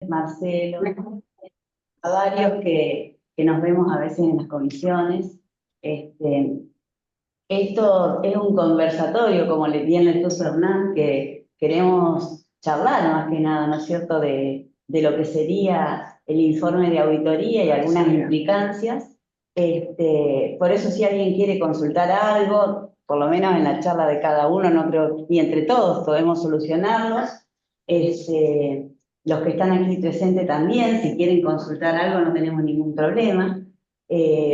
Marcelo, a varios que nos vemos a veces en las comisiones. Esto es un conversatorio, como le bien le puso Hernán, que queremos charlar más que nada, ¿no es cierto?, de lo que sería el informe de auditoría y algunas implicancias. Por eso si alguien quiere consultar algo, por lo menos en la charla de cada uno, no creo, y entre todos podemos solucionarlos. Los que están aquí presentes también, si quieren consultar algo no tenemos ningún problema.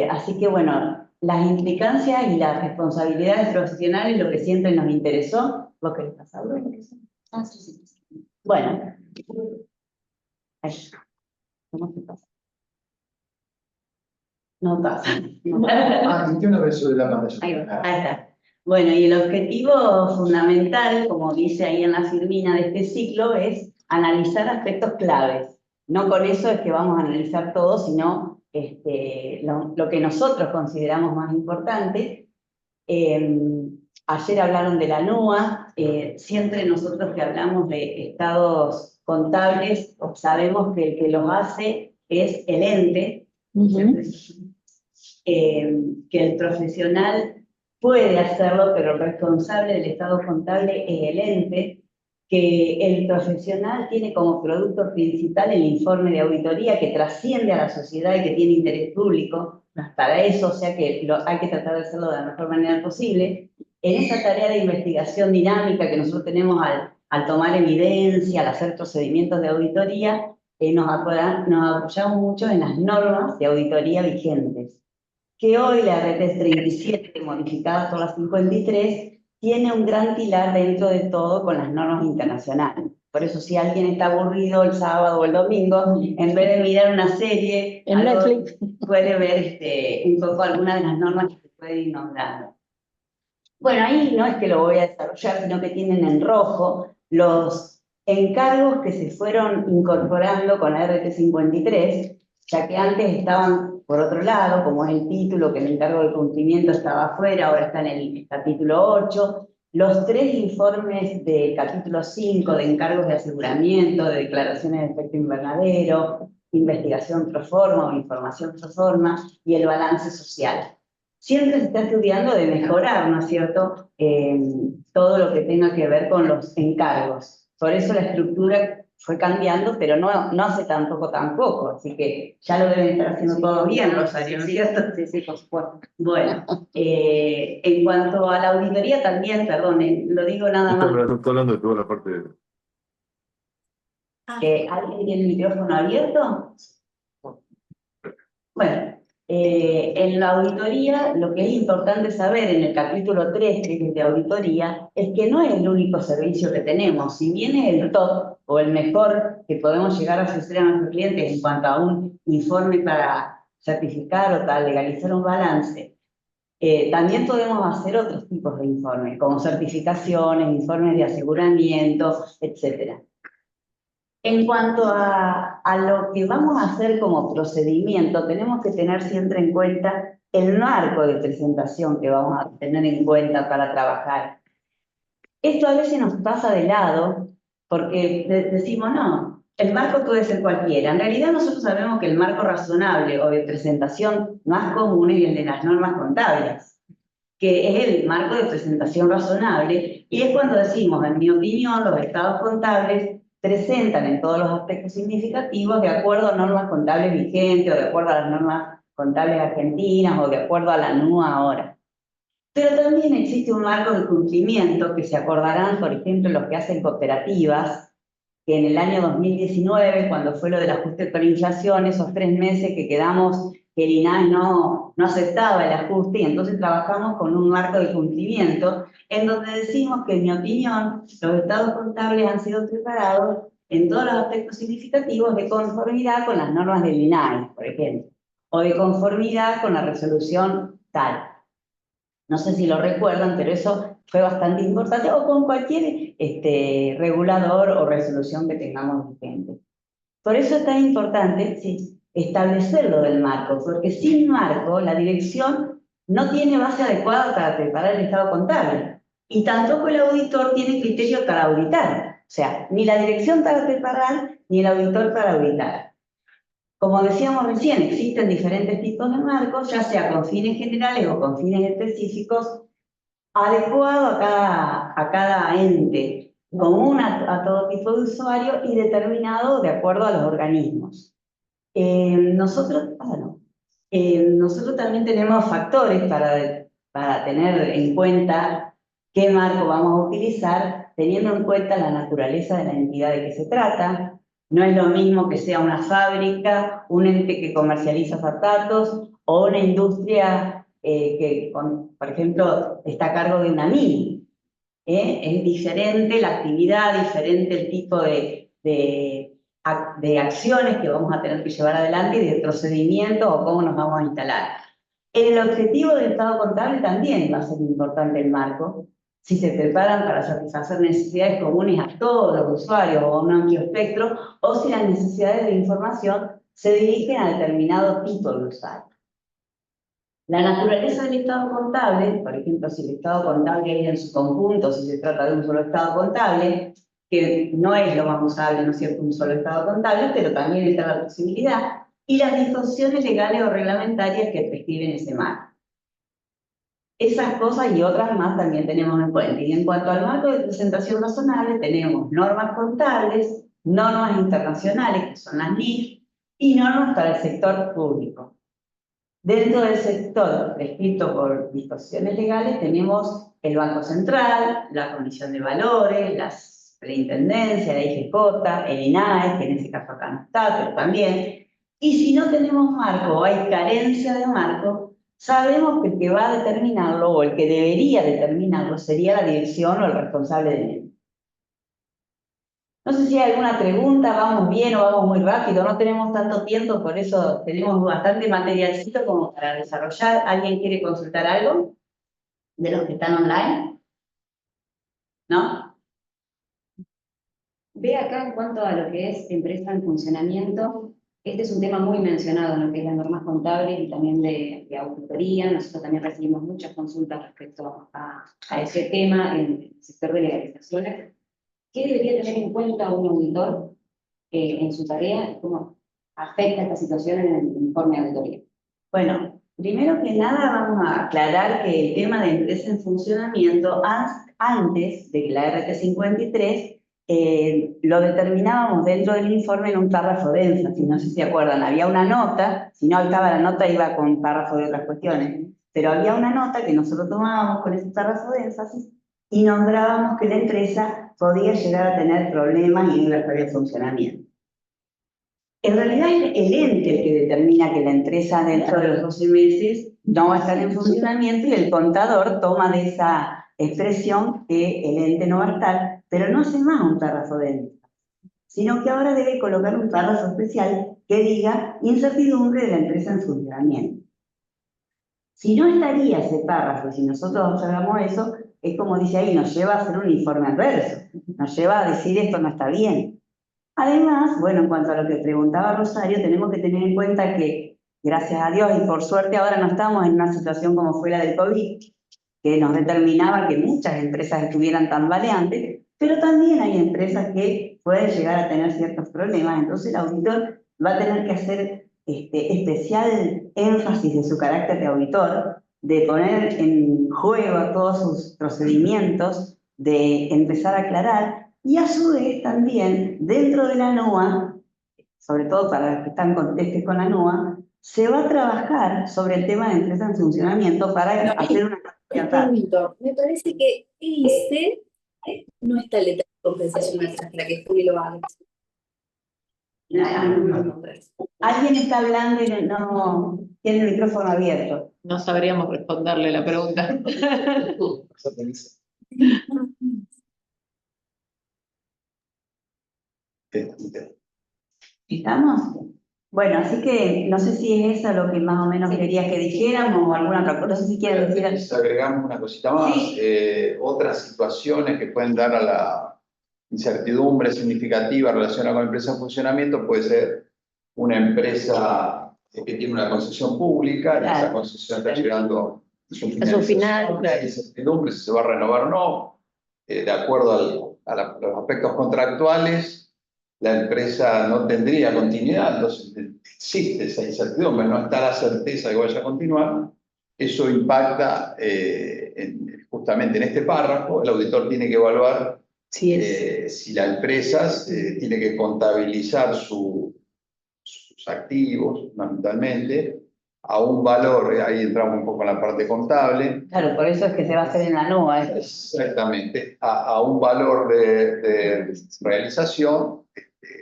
Así que bueno, las implicancias y las responsabilidades profesionales, lo que siempre nos interesó, lo que les pasa. Bueno, ahí. ¿Cómo se pasa? No pasa. Una vez sobre la pantalla. Ahí está. Bueno, y el objetivo fundamental, como dice ahí en la firmina de este ciclo, es analizar aspectos claves. No con eso es que vamos a analizar todo, sino lo que nosotros consideramos más importante. Ayer hablaron de la NUA, siempre nosotros que hablamos de estados contables, sabemos que el que los hace es el ente, que el profesional puede hacerlo, pero el responsable del estado contable es el ente, que el profesional tiene como producto principal el informe de auditoría que trasciende a la sociedad y que tiene interés público. Para eso, o sea que hay que tratar de hacerlo de la mejor manera posible. En esa tarea de investigación dinámica que nosotros tenemos al tomar evidencia, al hacer procedimientos de auditoría, nos apoyamos mucho en las normas de auditoría vigentes, que hoy la RT 37, modificada por la 53, tiene un gran pilar dentro de todo con las normas internacionales. Por eso si alguien está aburrido el sábado o el domingo, en vez de mirar una serie, en Netflix, puede ver un poco algunas de las normas que se pueden ir nombrando. Bueno, ahí no es que lo voy a desarrollar, sino que tienen en rojo los encargos que se fueron incorporando con la RT 53, ya que antes estaban por otro lado, como es el título, que el encargo de cumplimiento estaba afuera, ahora está en el capítulo 8, los 3 informes de capítulo 5 de encargos de aseguramiento, de declaraciones de efecto invernadero, investigación pro forma o información pro forma, y el balance social. Siempre se está estudiando de mejorar, ¿no es cierto?, todo lo que tenga que ver con los encargos. Por eso la estructura fue cambiando, pero no hace tampoco, así que ya lo deben estar haciendo todo bien, Rosario, ¿no es cierto? Sí, por supuesto. Bueno, en cuanto a la auditoría también, perdón, lo digo nada más. Está hablando de toda la parte de... ¿Alguien tiene el micrófono abierto? Bueno, en la auditoría, lo que es importante saber en el capítulo 3, que es de auditoría, es que no es el único servicio que tenemos. Si bien es el top o el mejor que podemos llegar a ofrecer a nuestros clientes en cuanto a un informe para certificar o para legalizar un balance, también podemos hacer otros tipos de informes, como certificaciones, informes de aseguramiento, etc. En cuanto a lo que vamos a hacer como procedimiento, tenemos que tener siempre en cuenta el marco de presentación que vamos a tener en cuenta para trabajar. Esto a veces nos pasa de lado porque decimos, no, el marco puede ser cualquiera. En realidad nosotros sabemos que el marco razonable o de presentación más común es el de las normas contables, que es el marco de presentación razonable, y es cuando decimos, en mi opinión, los estados contables presentan en todos los aspectos significativos de acuerdo a normas contables vigentes, o de acuerdo a las normas contables argentinas, o de acuerdo a la NUA ahora. Pero también existe un marco de cumplimiento que se acordarán, por ejemplo, los que hacen cooperativas, que en el año 2019, cuando fue lo del ajuste por inflación, esos 3 meses que quedamos, que el INAE no aceptaba el ajuste, y entonces trabajamos con un marco de cumplimiento, en donde decimos que, en mi opinión, los estados contables han sido preparados en todos los aspectos significativos de conformidad con las normas del INAE, por ejemplo, o de conformidad con la resolución tal. No sé si lo recuerdan, pero eso fue bastante importante, o con cualquier regulador o resolución que tengamos vigente. Por eso es tan importante establecerlo del marco, porque sin marco la dirección no tiene base adecuada para preparar el estado contable, y tampoco el auditor tiene criterio para auditar, sea, ni la dirección para preparar, ni el auditor para auditar. Como decíamos recién, existen diferentes tipos de marcos, ya sea con fines generales o con fines específicos, adecuado a cada ente, común a todo tipo de usuario y determinado de acuerdo a los organismos. Nosotros también tenemos factores para tener en cuenta qué marco vamos a utilizar, teniendo en cuenta la naturaleza de la entidad de que se trata. No es lo mismo que sea una fábrica, un ente que comercializa zapatos o una industria que, por ejemplo, está a cargo de una mina. Es diferente la actividad, diferente el tipo de acciones que vamos a tener que llevar adelante y de procedimientos o cómo nos vamos a instalar. En el objetivo del Estado contable también va a ser importante el marco, si se preparan para satisfacer necesidades comunes a todos los usuarios o a un amplio espectro, o si las necesidades de información se dirigen a determinado tipo de usuario. La naturaleza del estado contable, por ejemplo, si el estado contable es en su conjunto, si se trata de un solo estado contable, que no es lo más usable, ¿no es cierto?, un solo estado contable, pero también está la posibilidad, y las disposiciones legales o reglamentarias que prescriben ese marco. Esas cosas y otras más también tenemos en cuenta. Y en cuanto al marco de presentación razonable, tenemos normas contables, normas internacionales, que son las NIF, y normas para el sector público. Dentro del sector prescrito por disposiciones legales tenemos el Banco Central, la Comisión de Valores, la Superintendencia, la IGJ, el INAE, que en ese caso acá no está, pero también. Y si no tenemos marco o hay carencia de marco, sabemos que el que va a determinarlo o el que debería determinarlo sería la dirección o el responsable del ente. No sé si hay alguna pregunta, vamos bien o vamos muy rápido, no tenemos tanto tiempo, por eso tenemos bastante materialcito como para desarrollar. ¿Alguien quiere consultar algo de los que están online? ¿No? Ve acá en cuanto a lo que es empresa en funcionamiento, este es un tema muy mencionado en lo que es las normas contables y también de auditoría. Nosotros también recibimos muchas consultas respecto a ese tema en el sector de legalizaciones. ¿Qué debería tener en cuenta un auditor en su tarea y cómo afecta esta situación en el informe de auditoría? Bueno, primero que nada vamos a aclarar que el tema de empresa en funcionamiento, antes de la RT 53, lo determinábamos dentro del informe en un párrafo de énfasis, no sé si se acuerdan, había una nota, si no estaba la nota iba con párrafo de otras cuestiones, pero había una nota que nosotros tomábamos con ese párrafo de énfasis y nombrábamos que la empresa podía llegar a tener problemas y no iba a estar en funcionamiento. En realidad es el ente el que determina que la empresa dentro de los 12 meses no va a estar en funcionamiento y el contador toma de esa expresión que el ente no va a estar, pero no hace más un párrafo de énfasis, sino que ahora debe colocar un párrafo especial que diga incertidumbre de la empresa en funcionamiento. Si no estaría ese párrafo, si nosotros observamos eso, es como dice ahí, nos lleva a hacer un informe adverso, nos lleva a decir esto no está bien. Además, bueno, en cuanto a lo que preguntaba Rosario, tenemos que tener en cuenta que, gracias a Dios y por suerte, ahora no estamos en una situación como fue la del COVID, que nos determinaba que muchas empresas estuvieran tambaleantes, pero también hay empresas que pueden llegar a tener ciertos problemas. Entonces el auditor va a tener que hacer especial énfasis de su carácter de auditor, de poner en juego todos sus procedimientos, de empezar a aclarar, y a su vez también dentro de la NOA, sobre todo para los que están contestes con la NOA, se va a trabajar sobre el tema de empresa en funcionamiento para hacer una pregunto, me parece que ese no está letra de compensación extra, que Juli lo haga. Alguien está hablando y no tiene el micrófono abierto. No sabríamos responderle la pregunta. ¿Estamos? Bueno, así que no sé si es eso lo que más o menos querías que dijéramos o alguna otra cosa. No sé si quieres decir algo. Agregamos una cosita más. Sí. Otras situaciones que pueden dar a la incertidumbre significativa relacionada con la empresa en funcionamiento puede ser una empresa que tiene una concesión pública y esa concesión está llegando a su A su final, Hay incertidumbre si se va a renovar o no, de acuerdo los aspectos contractuales, la empresa no tendría continuidad, entonces existe esa incertidumbre, no está la certeza de que vaya a continuar. Eso impacta justamente en este párrafo. El auditor tiene que evaluar si la empresa tiene que contabilizar sus activos, fundamentalmente, a un valor, ahí entramos un poco en la parte contable. Claro, por eso es que se va a hacer en la NOA. Exactamente, a un valor de realización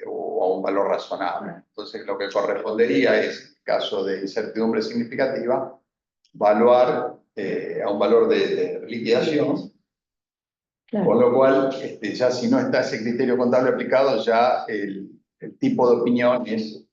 o a un valor razonable. Entonces, lo que correspondería es, en caso de incertidumbre significativa, evaluar a un valor de liquidación. Claro. Con lo cual, ya si no está ese criterio contable aplicado, ya el tipo de opinión es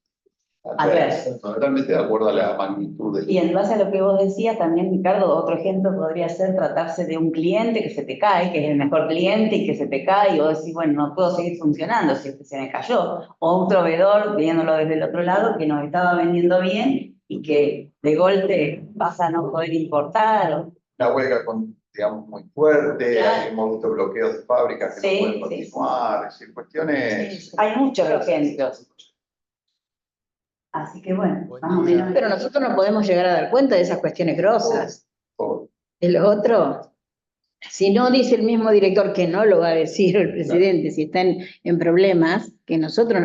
adverso. totalmente de acuerdo a la magnitud del... Y en base a lo que vos decías también, Ricardo, otro ejemplo podría ser tratarse de un cliente que se te cae, que es el mejor cliente y que se te cae y vos decís, bueno, no puedo seguir funcionando si se me cayó. O un proveedor, viéndolo desde el otro lado, que nos estaba vendiendo bien y que de golpe vas a no poder importar. Una huelga, digamos, muy fuerte, Claro. hemos visto bloqueos de fábricas que no pueden continuar, es decir, cuestiones... Sí, hay muchos ejemplos. Así que bueno, más o menos. Pero nosotros no podemos llegar a dar cuenta de esas cuestiones grosas. Oh, De lo otro, si no dice el mismo director, que no lo va a decir el presidente, si están en problemas, que nosotros,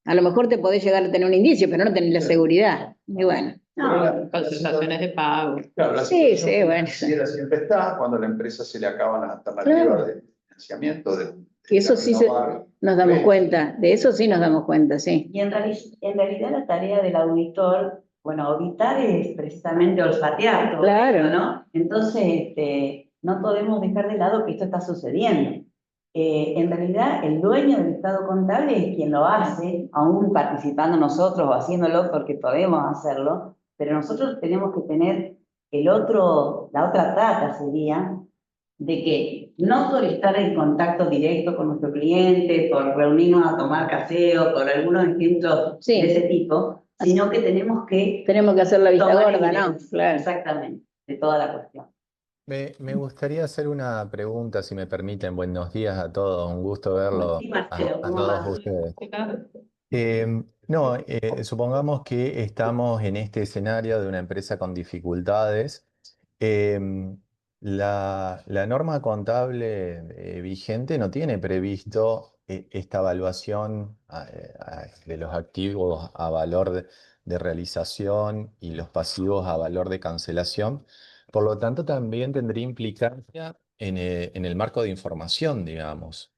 a lo mejor te podés llegar a tener un indicio, pero no tenés la seguridad. Y bueno. No, Concentraciones de pago. claro, la Sí, situación sí, bueno. financiera siempre está, cuando a la empresa se le acaban las alternativas Claro. de financiamiento. Y eso sí nos damos cuenta, de eso sí nos damos cuenta, sí. Y en realidad la tarea del auditor, bueno, auditar es precisamente olfatear todo Claro. esto, ¿no? Entonces, no podemos dejar de lado que esto está sucediendo. En realidad, el dueño del estado contable es quien lo hace, aún participando nosotros o haciéndolo porque podemos hacerlo, pero nosotros tenemos que tener la otra pata sería de que no por estar en contacto directo con nuestro cliente, por reunirnos a tomar café o por algunos ejemplos Sí. de ese tipo, sino que tenemos que hacer la vista tomar gorda, ¿no? evidencia, Claro. exactamente, de toda la cuestión. Me gustaría hacer una pregunta, si me permiten. Buenos días a todos, un gusto verlo Sí, Marcelo, a ¿cómo todos vas? ustedes. Supongamos que estamos en este escenario de una empresa con dificultades. Em, la norma contable vigente no tiene previsto esta evaluación de los activos a valor de realización y los pasivos a valor de cancelación. Por lo tanto, también tendría implicancia en el marco de información, digamos.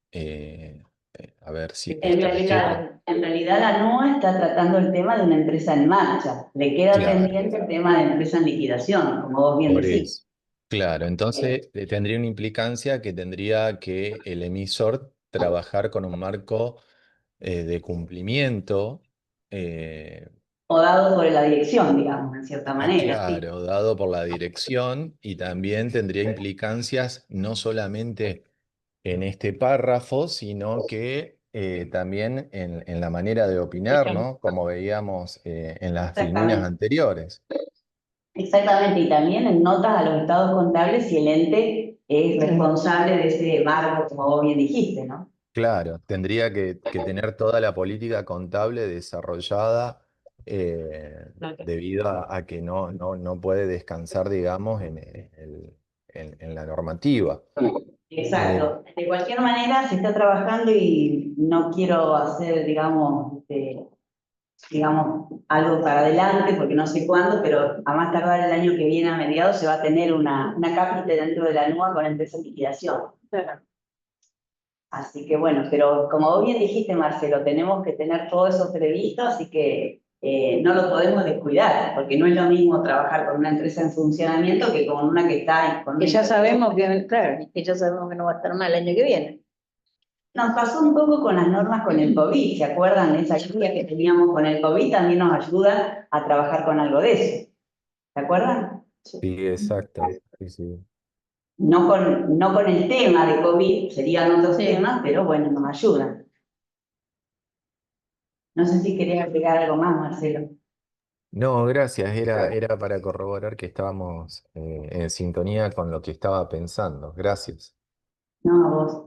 A ver si esto es claro. En realidad la NOA está tratando el tema de una empresa en marcha. Le queda Claro. pendiente el tema de empresa en liquidación, como vos bien Por decís. eso. Claro, entonces tendría una implicancia que tendría que el emisor trabajar con un marco de cumplimiento, eh, O dado por la dirección, digamos, en cierta manera. Sí. claro, dado por la dirección, y también tendría implicancias no solamente en este párrafo, sino que también en la manera de opinar, ¿no? Como veíamos en las líneas Exactamente. anteriores. Exactamente, y también en notas a los estados contables si el ente es responsable de ese marco, como vos bien dijiste, ¿no? Claro, tendría que tener toda la política contable desarrollada debido a que no puede descansar, digamos, en la normativa. Exacto. De cualquier manera, se está trabajando y no quiero hacer, digamos, algo para adelante, porque no sé cuándo, pero a más tardar el año que viene, a mediados, se va a tener una cápita dentro de la NUA con empresa en liquidación. Así que bueno, pero como vos bien dijiste, Marcelo, tenemos que tener todo eso previsto, así que no lo podemos descuidar, porque no es lo mismo trabajar con una empresa en funcionamiento que con una que está... Que ya sabemos que, claro, que ya sabemos que no va a estar mal el año que viene. Nos pasó un poco con las normas con el COVID, ¿se acuerdan? Esa lluvia que teníamos con el COVID también nos ayuda a trabajar con algo de eso. ¿Se acuerdan? Sí, exacto. Sí, sí. No con el tema de COVID, serían otros Sí. temas, pero bueno, nos ayudan. No sé si querías agregar algo más, Marcelo. No, gracias. Era para corroborar que estábamos en sintonía con lo que estaba pensando. Gracias. No, a vos.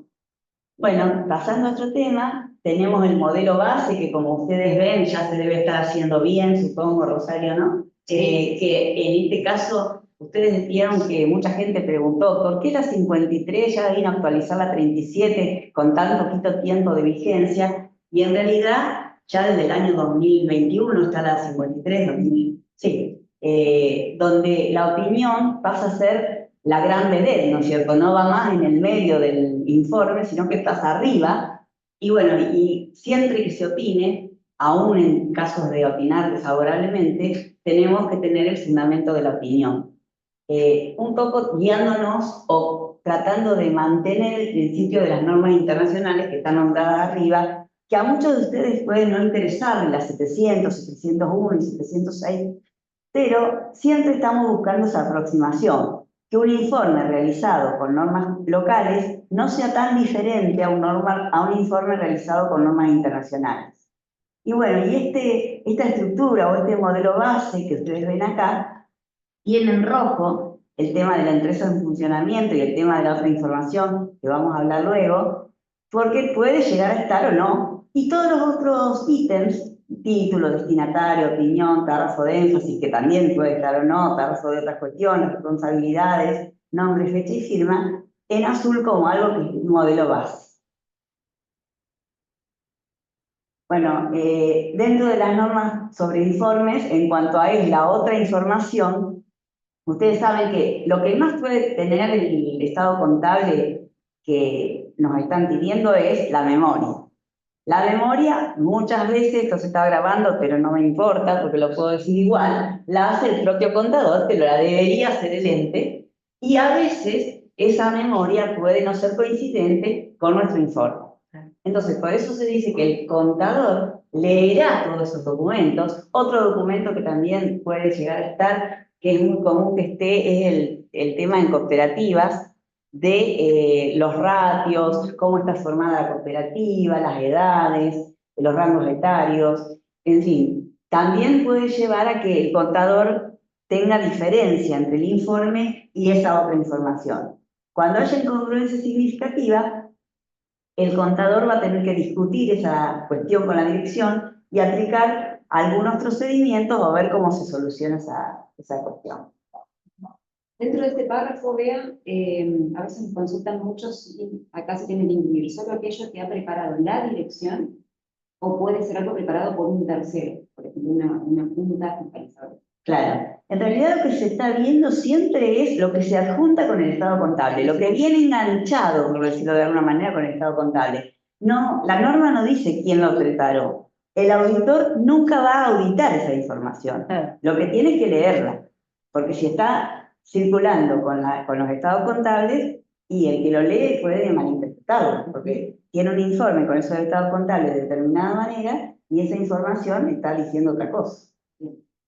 Bueno, pasando a otro tema, tenemos el modelo base que como ustedes ven ya se debe estar haciendo bien, supongo, Rosario, ¿no? Que en este caso, ustedes vieron que mucha gente preguntó, ¿por qué la 53 ya vino a actualizar la 37 con tan poquito tiempo de vigencia? Y en realidad, ya desde el año 2021 está la 53, sí, donde la opinión pasa a ser la gran vedette, ¿no es cierto? No va más en el medio del informe, sino que pasa arriba. Y bueno, y siempre que se opine, aún en casos de opinar desfavorablemente, tenemos que tener el fundamento de la opinión. Un poco guiándonos o tratando de mantener el principio de las normas internacionales que están nombradas arriba, que a muchos de ustedes pueden no interesarles, las 700, 701 y 706, pero siempre estamos buscando esa aproximación, que un informe realizado con normas locales no sea tan diferente a un informe realizado con normas internacionales. Y bueno, y esta estructura o este modelo base que ustedes ven acá, tiene en rojo el tema de la empresa en funcionamiento y el tema de la otra información que vamos a hablar luego, porque puede llegar a estar o no. Y todos los otros ítems, título, destinatario, opinión, párrafo de énfasis, que también puede estar o no, párrafo de otras cuestiones, responsabilidades, nombre, fecha y firma, en azul como algo que es un modelo base. Bueno, dentro de las normas sobre informes, en cuanto a la otra información, ustedes saben que lo que más puede tener el estado contable que nos están pidiendo es la memoria. La memoria, muchas veces, esto se está grabando, pero no me importa porque lo puedo decir igual, la hace el propio contador, pero la debería hacer el ente, y a veces esa memoria puede no ser coincidente con nuestro informe. Entonces, por eso se dice que el contador leerá todos esos documentos. Otro documento que también puede llegar a estar, que es muy común que esté, es el tema en cooperativas, de los ratios, cómo está formada la cooperativa, las edades, los rangos etarios, en fin. También puede llevar a que el contador tenga diferencia entre el informe y esa otra información. Cuando haya incongruencia significativa, el contador va a tener que discutir esa cuestión con la dirección y aplicar algunos procedimientos o ver cómo se soluciona esa cuestión. Dentro de este párrafo, vean, a veces nos consultan muchos, y acá se tiene que incluir solo aquello que ha preparado la dirección o puede ser algo preparado por un tercero, por ejemplo, una junta fiscalizadora. Claro, en realidad lo que se está viendo siempre es lo que se adjunta con el estado contable, lo que viene enganchado, por decirlo de alguna manera, con el estado contable. No, la norma no dice quién lo preparó. El auditor nunca va a auditar esa información. Lo que tiene es que leerla, porque si está circulando con los estados contables, y el que lo lee puede malinterpretarlo, porque tiene un informe con esos estados contables de determinada manera y esa información está diciendo otra cosa.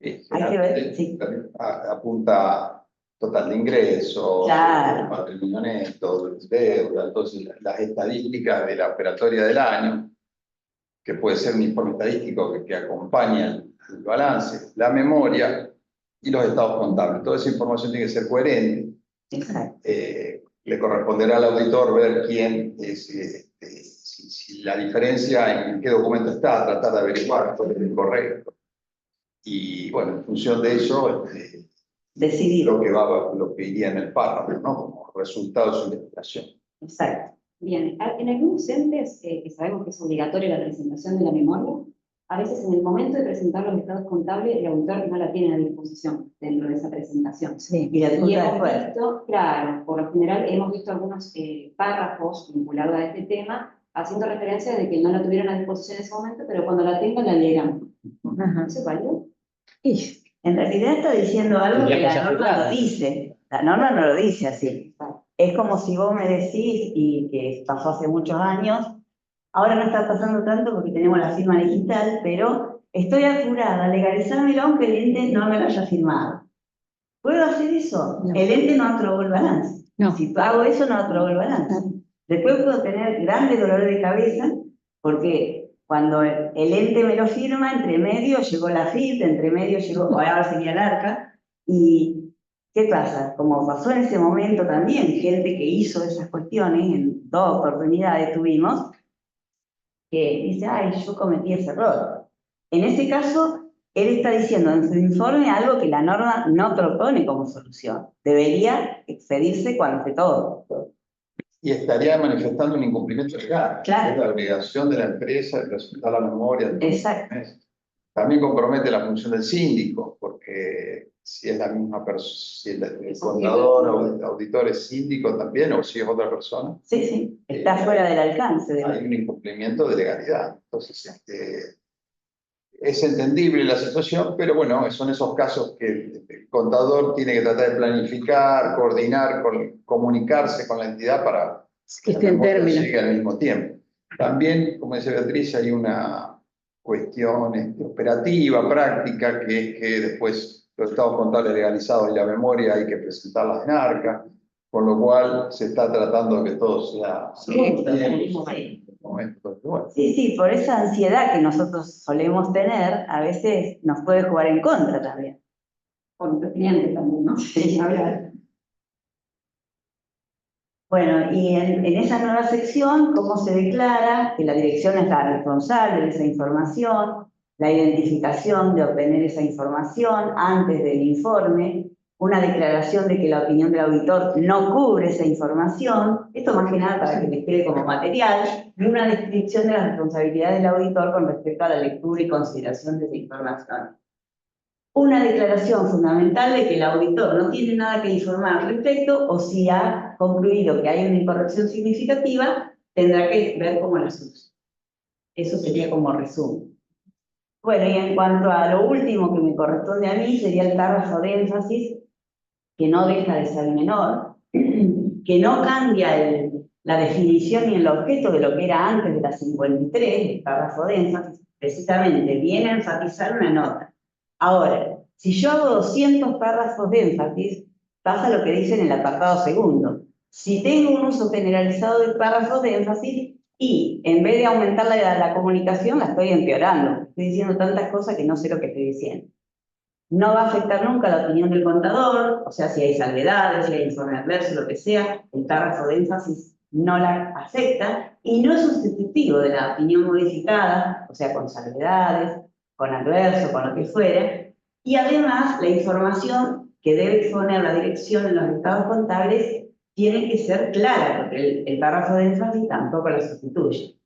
Hay que ver, sí. Apunta total de ingresos, Claro. patrimonio neto, deuda, entonces las estadísticas de la operatoria del año, que puede ser un informe estadístico que acompaña el balance, la memoria y los estados contables. Toda esa información tiene que ser coherente. Exacto. Le corresponderá al auditor ver quién es, si la diferencia en qué documento está, tratar de averiguar cuál es el correcto. Y bueno, en función de eso, Decidir. lo que iría en el párrafo, ¿no? Como resultado de su investigación. Exacto. Bien, en algunos entes que sabemos que es obligatoria la presentación de la memoria, a veces en el momento de presentar los estados contables, el auditor no la tiene a disposición dentro de esa presentación. Sí, y la Y junta hemos después. visto, claro, por lo general hemos visto algunos párrafos vinculados a este tema, haciendo referencia de que no la tuvieron a disposición en ese momento, pero cuando la tengan la leerán. ¿Eso es válido? Y en realidad está diciendo algo que Tendría que la ser norma claro. no dice. La norma no lo dice así. Es como si vos me decís, y que pasó hace muchos años, ahora no está pasando tanto porque tenemos la firma digital, pero estoy apurada a legalizármelo aunque el ente no me lo haya firmado. ¿Puedo hacer eso? No. El ente no aprobó el balance. No. Si hago eso, no aprobó el balance. Después puedo tener grandes dolores de cabeza porque cuando el ente me lo firma, entre medio llegó la FIP, entre medio llegó, ahora sería el ARCA, y ¿Qué pasa? Como pasó en ese momento también, gente que hizo esas cuestiones, en 2 oportunidades tuvimos, que dice, ay, yo cometí ese error. En ese caso, él está diciendo en su informe algo que la norma no propone como solución. Debería expedirse cuando esté todo. Y estaría manifestando un incumplimiento legal. Claro. Es la obligación de la empresa de presentar la memoria. Exacto. También compromete la función del síndico, porque si es la misma persona, si el contador o auditor es síndico también, o si es otra persona, Sí, sí, está fuera del alcance. hay un incumplimiento de legalidad. Entonces, es entendible la situación, pero bueno, son esos casos que el contador tiene que tratar de planificar, coordinar, comunicarse con la entidad para Que la esté en memoria términos. llegue al mismo tiempo. También, como dice Beatriz, hay una cuestión operativa, práctica, que es que después los estados contables legalizados y la memoria hay que presentarlas en ARCA, con lo cual se está tratando de que todo sea bien. Bueno. Sí, sí, por esa ansiedad que nosotros solemos tener, a veces nos puede jugar en contra también. Por nuestros clientes también, ¿no? Sí, hablar. Bueno, y en esa nueva sección, ¿cómo se declara que la dirección es la responsable de esa información? La identificación de obtener esa información antes del informe, una declaración de que la opinión del auditor no cubre esa información, esto más que nada para que les quede como material, y una descripción de las responsabilidades del auditor con respecto a la lectura y consideración de esa información. Una declaración fundamental de que el auditor no tiene nada que informar al respecto, o si ha concluido que hay una incorrección significativa, tendrá que ver cómo la solución. Eso sería como resumen. Bueno, y en cuanto a lo último que me corresponde a mí, sería el párrafo de énfasis, que no deja de ser menor, que no cambia la definición ni el objeto de lo que era antes de la 53, el párrafo de énfasis, precisamente viene a enfatizar una nota. Ahora, si yo hago 200 párrafos de énfasis, pasa lo que dice en el apartado segundo. Si tengo un uso generalizado del párrafo de énfasis y en vez de aumentar la comunicación, la estoy empeorando. Estoy diciendo tantas cosas que no sé lo que estoy diciendo. No va a afectar nunca la opinión del contador, o sea, si hay salvedades, si hay informe adverso, lo que sea, el párrafo de énfasis no la afecta y no es sustitutivo de la opinión modificada, o sea, con salvedades, con adverso, con lo que fuera, y además la información que debe exponer la dirección en los estados contables tiene que ser clara, porque el párrafo de énfasis tampoco la sustituye.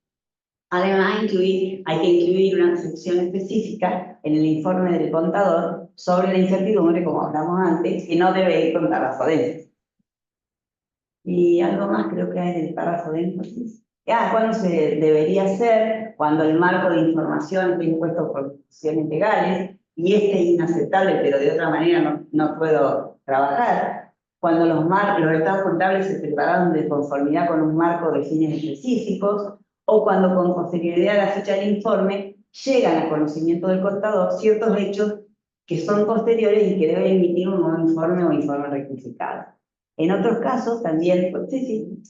Además, hay que incluir una sección específica en el informe del contador sobre la incertidumbre, como hablamos antes, que no debe ir con párrafo de énfasis. Y algo más creo que hay del párrafo de énfasis. ¿Cuándo se debería hacer? Cuando el marco de información está impuesto por cuestiones legales y este es inaceptable, pero de otra manera no puedo trabajar. Cuando los estados contables se prepararon de conformidad con un marco de fines específicos, o cuando con posterioridad a la fecha del informe llegan a conocimiento del contador ciertos hechos que son posteriores y que debe emitir un nuevo informe o informe rectificado. En otros casos también,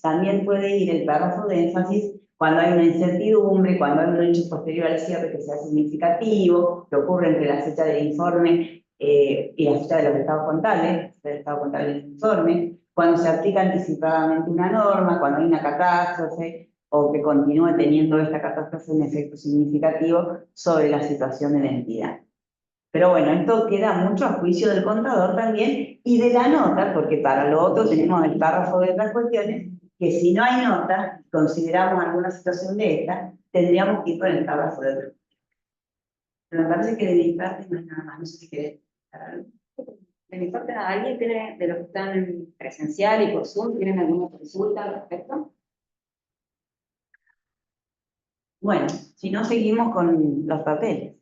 también puede ir el párrafo de énfasis cuando hay una incertidumbre, cuando hay un hecho posterior al cierre que sea significativo, que ocurre entre la fecha del informe y la fecha de los estados contables, del estado contable del informe, cuando se aplica anticipadamente una norma, cuando hay una catástrofe, o que continúe teniendo esta catástrofe un efecto significativo sobre la situación de la entidad. Pero bueno, esto queda mucho a juicio del contador también y de la nota, porque para lo otro tenemos el párrafo de otras cuestiones, que si no hay nota, consideramos alguna situación de esta, tendríamos que ir con el párrafo de otras. Pero me parece que de mi parte no hay nada más, no sé si querés. De mi parte, ¿alguien tiene, de los que están presencial y por Zoom, tienen alguna consulta al respecto? Bueno, si no seguimos con los papeles.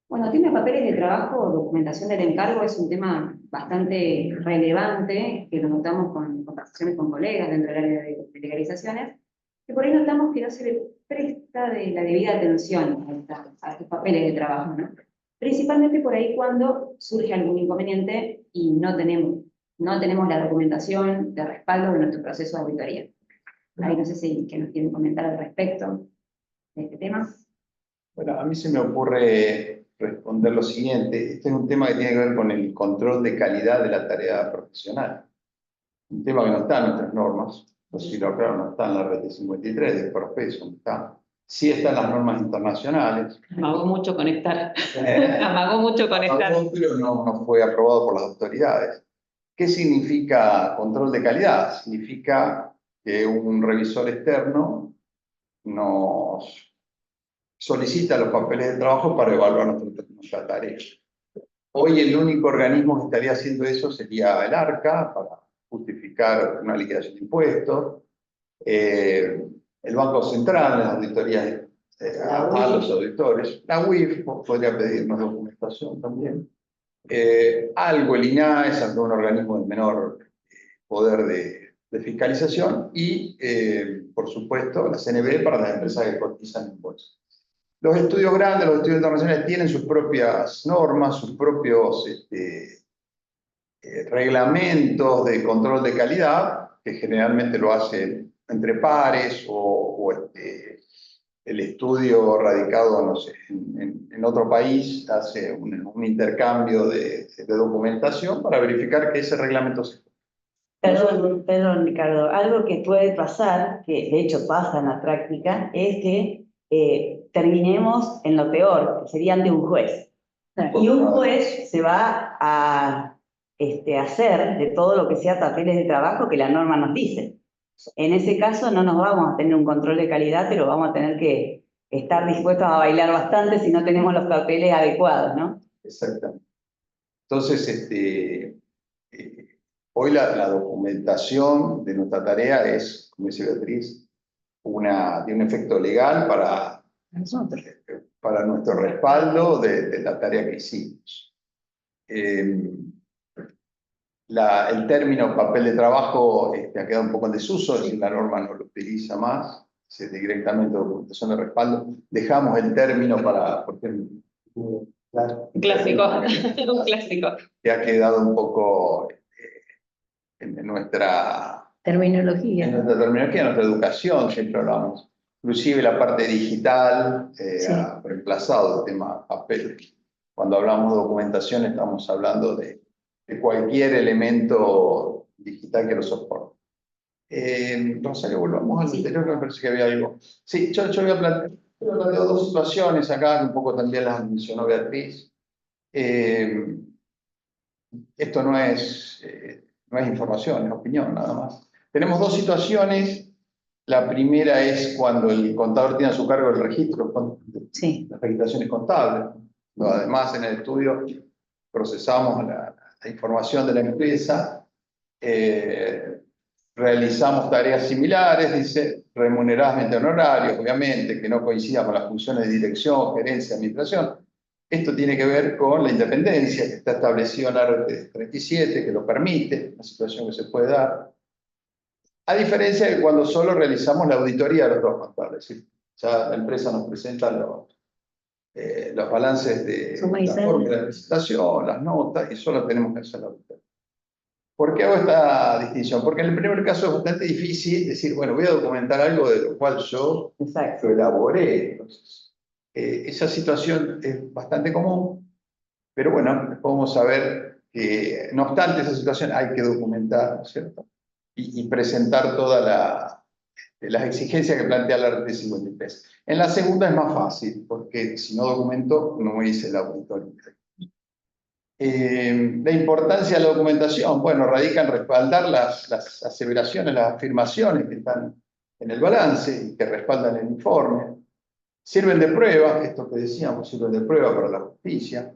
Bueno, el tema de papeles de trabajo o documentación del encargo es un tema bastante relevante, que lo notamos con conversaciones con colegas dentro del área de legalizaciones, que por ahí notamos que no se le presta de la debida atención a estos papeles de trabajo, ¿no? Principalmente por ahí cuando surge algún inconveniente y no tenemos la documentación de respaldo de nuestro proceso de auditoría. Ahí no sé si que nos quieren comentar al respecto de este tema. Bueno, a mí se me ocurre responder lo siguiente. Este es un tema que tiene que ver con el control de calidad de la tarea profesional. Un tema que no está en nuestras normas, pues si lo aclaro, no está en la red de 53 de Profeso, no está. Sí están las normas internacionales. Amagó mucho conectar. Amagó mucho conectar. Pero no fue aprobado por las autoridades. ¿Qué significa control de calidad? Significa que un revisor externo nos solicita los papeles de trabajo para evaluar nuestra tarea. Hoy el único organismo que estaría haciendo eso sería el ARCA, para justificar una liquidación de impuestos, el Banco Central, las auditorías a los auditores, la UIF podría pedirnos documentación también, algo el INAES, aunque un organismo de menor poder de fiscalización, y por supuesto la CNB para las empresas que cotizan impuestos. Los estudios grandes, los estudios internacionales tienen sus propias normas, sus propios reglamentos de control de calidad, que generalmente lo hacen entre pares o el estudio radicado, no sé, en otro país hace un intercambio de documentación para verificar que ese reglamento se... Perdón, Ricardo, algo que puede pasar, que de hecho pasa en la práctica, es que terminemos en lo peor, que sería ante un juez. Y un juez se va a hacer de todo lo que sea papeles de trabajo que la norma nos dice. En ese caso no nos vamos a tener un control de calidad, pero vamos a tener que estar dispuestos a bailar bastante si no tenemos los papeles adecuados, ¿no? Exactamente. Entonces, hoy la documentación de nuestra tarea es, como dice Beatriz, de un efecto legal para nuestro respaldo de la tarea que hicimos. El término papel de trabajo ha quedado un poco en desuso, es decir, la norma no lo utiliza más, es directamente documentación de respaldo. Dejamos el término porque Un clásico, un clásico. que ha quedado un poco en nuestra Terminología. en nuestra educación, siempre hablamos. Inclusive la parte digital ha reemplazado el tema papel. Cuando hablamos de documentación estamos hablando de cualquier elemento digital que lo soporte. Rosario, volvamos al anterior, que me parece que había algo. Sí, yo voy a plantear dos situaciones acá, que un poco también las mencionó Beatriz. Esto no es información, es opinión nada más. Tenemos dos situaciones. La primera es cuando el contador tiene a su cargo el registro, las registraciones contables. Además, en el estudio procesamos la información de la empresa, realizamos tareas similares, dice, remuneradas mediante honorarios, obviamente, que no coincidan con las funciones de dirección, gerencia, administración. Esto tiene que ver con la independencia que está establecido en la red 37, que lo permite, una situación que se puede dar. A diferencia de cuando solo realizamos la auditoría de los dos contables, es decir, ya la empresa nos presenta los balances de la fórmula de presentación, las notas, y solo tenemos que hacer la auditoría. ¿Por qué hago esta distinción? Porque en el primer caso es bastante difícil decir, bueno, voy a documentar algo de lo cual yo lo elaboré. Entonces, esa situación es bastante común, pero bueno, podemos saber que, no obstante esa situación, hay que documentar, ¿no es cierto? Y presentar todas las exigencias que plantea la red 53. En la segunda es más fácil, porque si no documento, no hice la auditoría. La importancia de la documentación, bueno, radica en respaldar las aseveraciones, las afirmaciones que están en el balance y que respaldan el informe. Sirven de prueba, esto que decíamos, sirven de prueba para la justicia,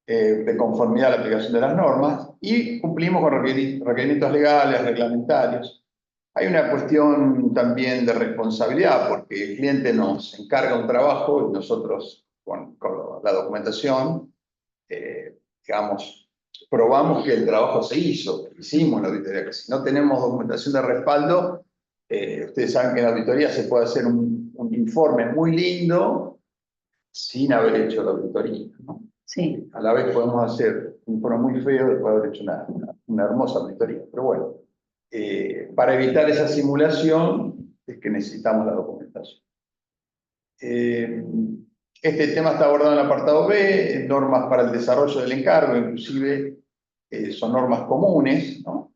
de conformidad a la aplicación de las normas, y cumplimos con requerimientos legales, reglamentarios. Hay una cuestión también de responsabilidad, porque el cliente nos encarga un trabajo y nosotros, con la documentación, digamos, probamos que el trabajo se hizo, hicimos la auditoría, que si no tenemos documentación de respaldo, ustedes saben que en la auditoría se puede hacer un informe muy lindo sin haber hecho la auditoría, ¿no? Sí. A la vez podemos hacer un informe muy feo después de haber hecho una hermosa auditoría, pero bueno, para evitar esa simulación es que necesitamos la documentación. Este tema está abordado en el apartado B, normas para el desarrollo del encargo, inclusive son normas comunes, ¿no?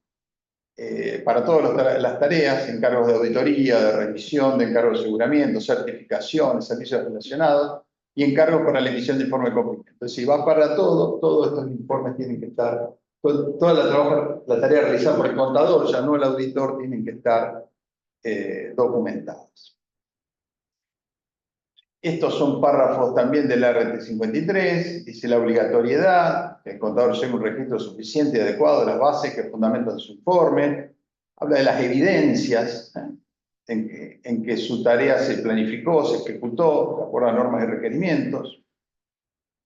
Para todas las tareas, encargos de auditoría, de revisión, de encargos de aseguramiento, certificaciones, servicios relacionados y encargos para la emisión de informe de cumplimiento. Entonces, si va para todo, todos estos informes tienen que estar, toda la tarea realizada por el contador, ya no el auditor, tienen que estar documentadas. Estos son párrafos también del RT 53, dice la obligatoriedad, que el contador lleve un registro suficiente y adecuado de las bases que fundamentan su informe, habla de las evidencias en que su tarea se planificó, se ejecutó, de acuerdo a normas y requerimientos.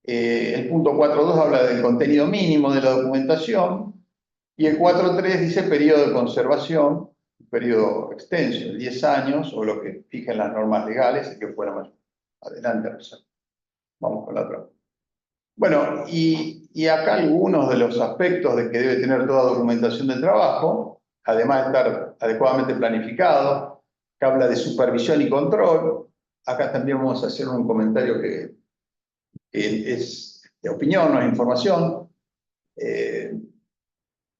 El punto 4.2 habla del contenido mínimo de la documentación, y el 4.3 dice periodo de conservación, un periodo extenso de 10 años, o lo que fijan las normas legales, el que fuera mayor. Adelante, Rosario. Vamos con la otra. Bueno, y acá algunos de los aspectos de que debe tener toda documentación del trabajo, además de estar adecuadamente planificado, que habla de supervisión y control. Acá también vamos a hacer un comentario que es de opinión, no es información.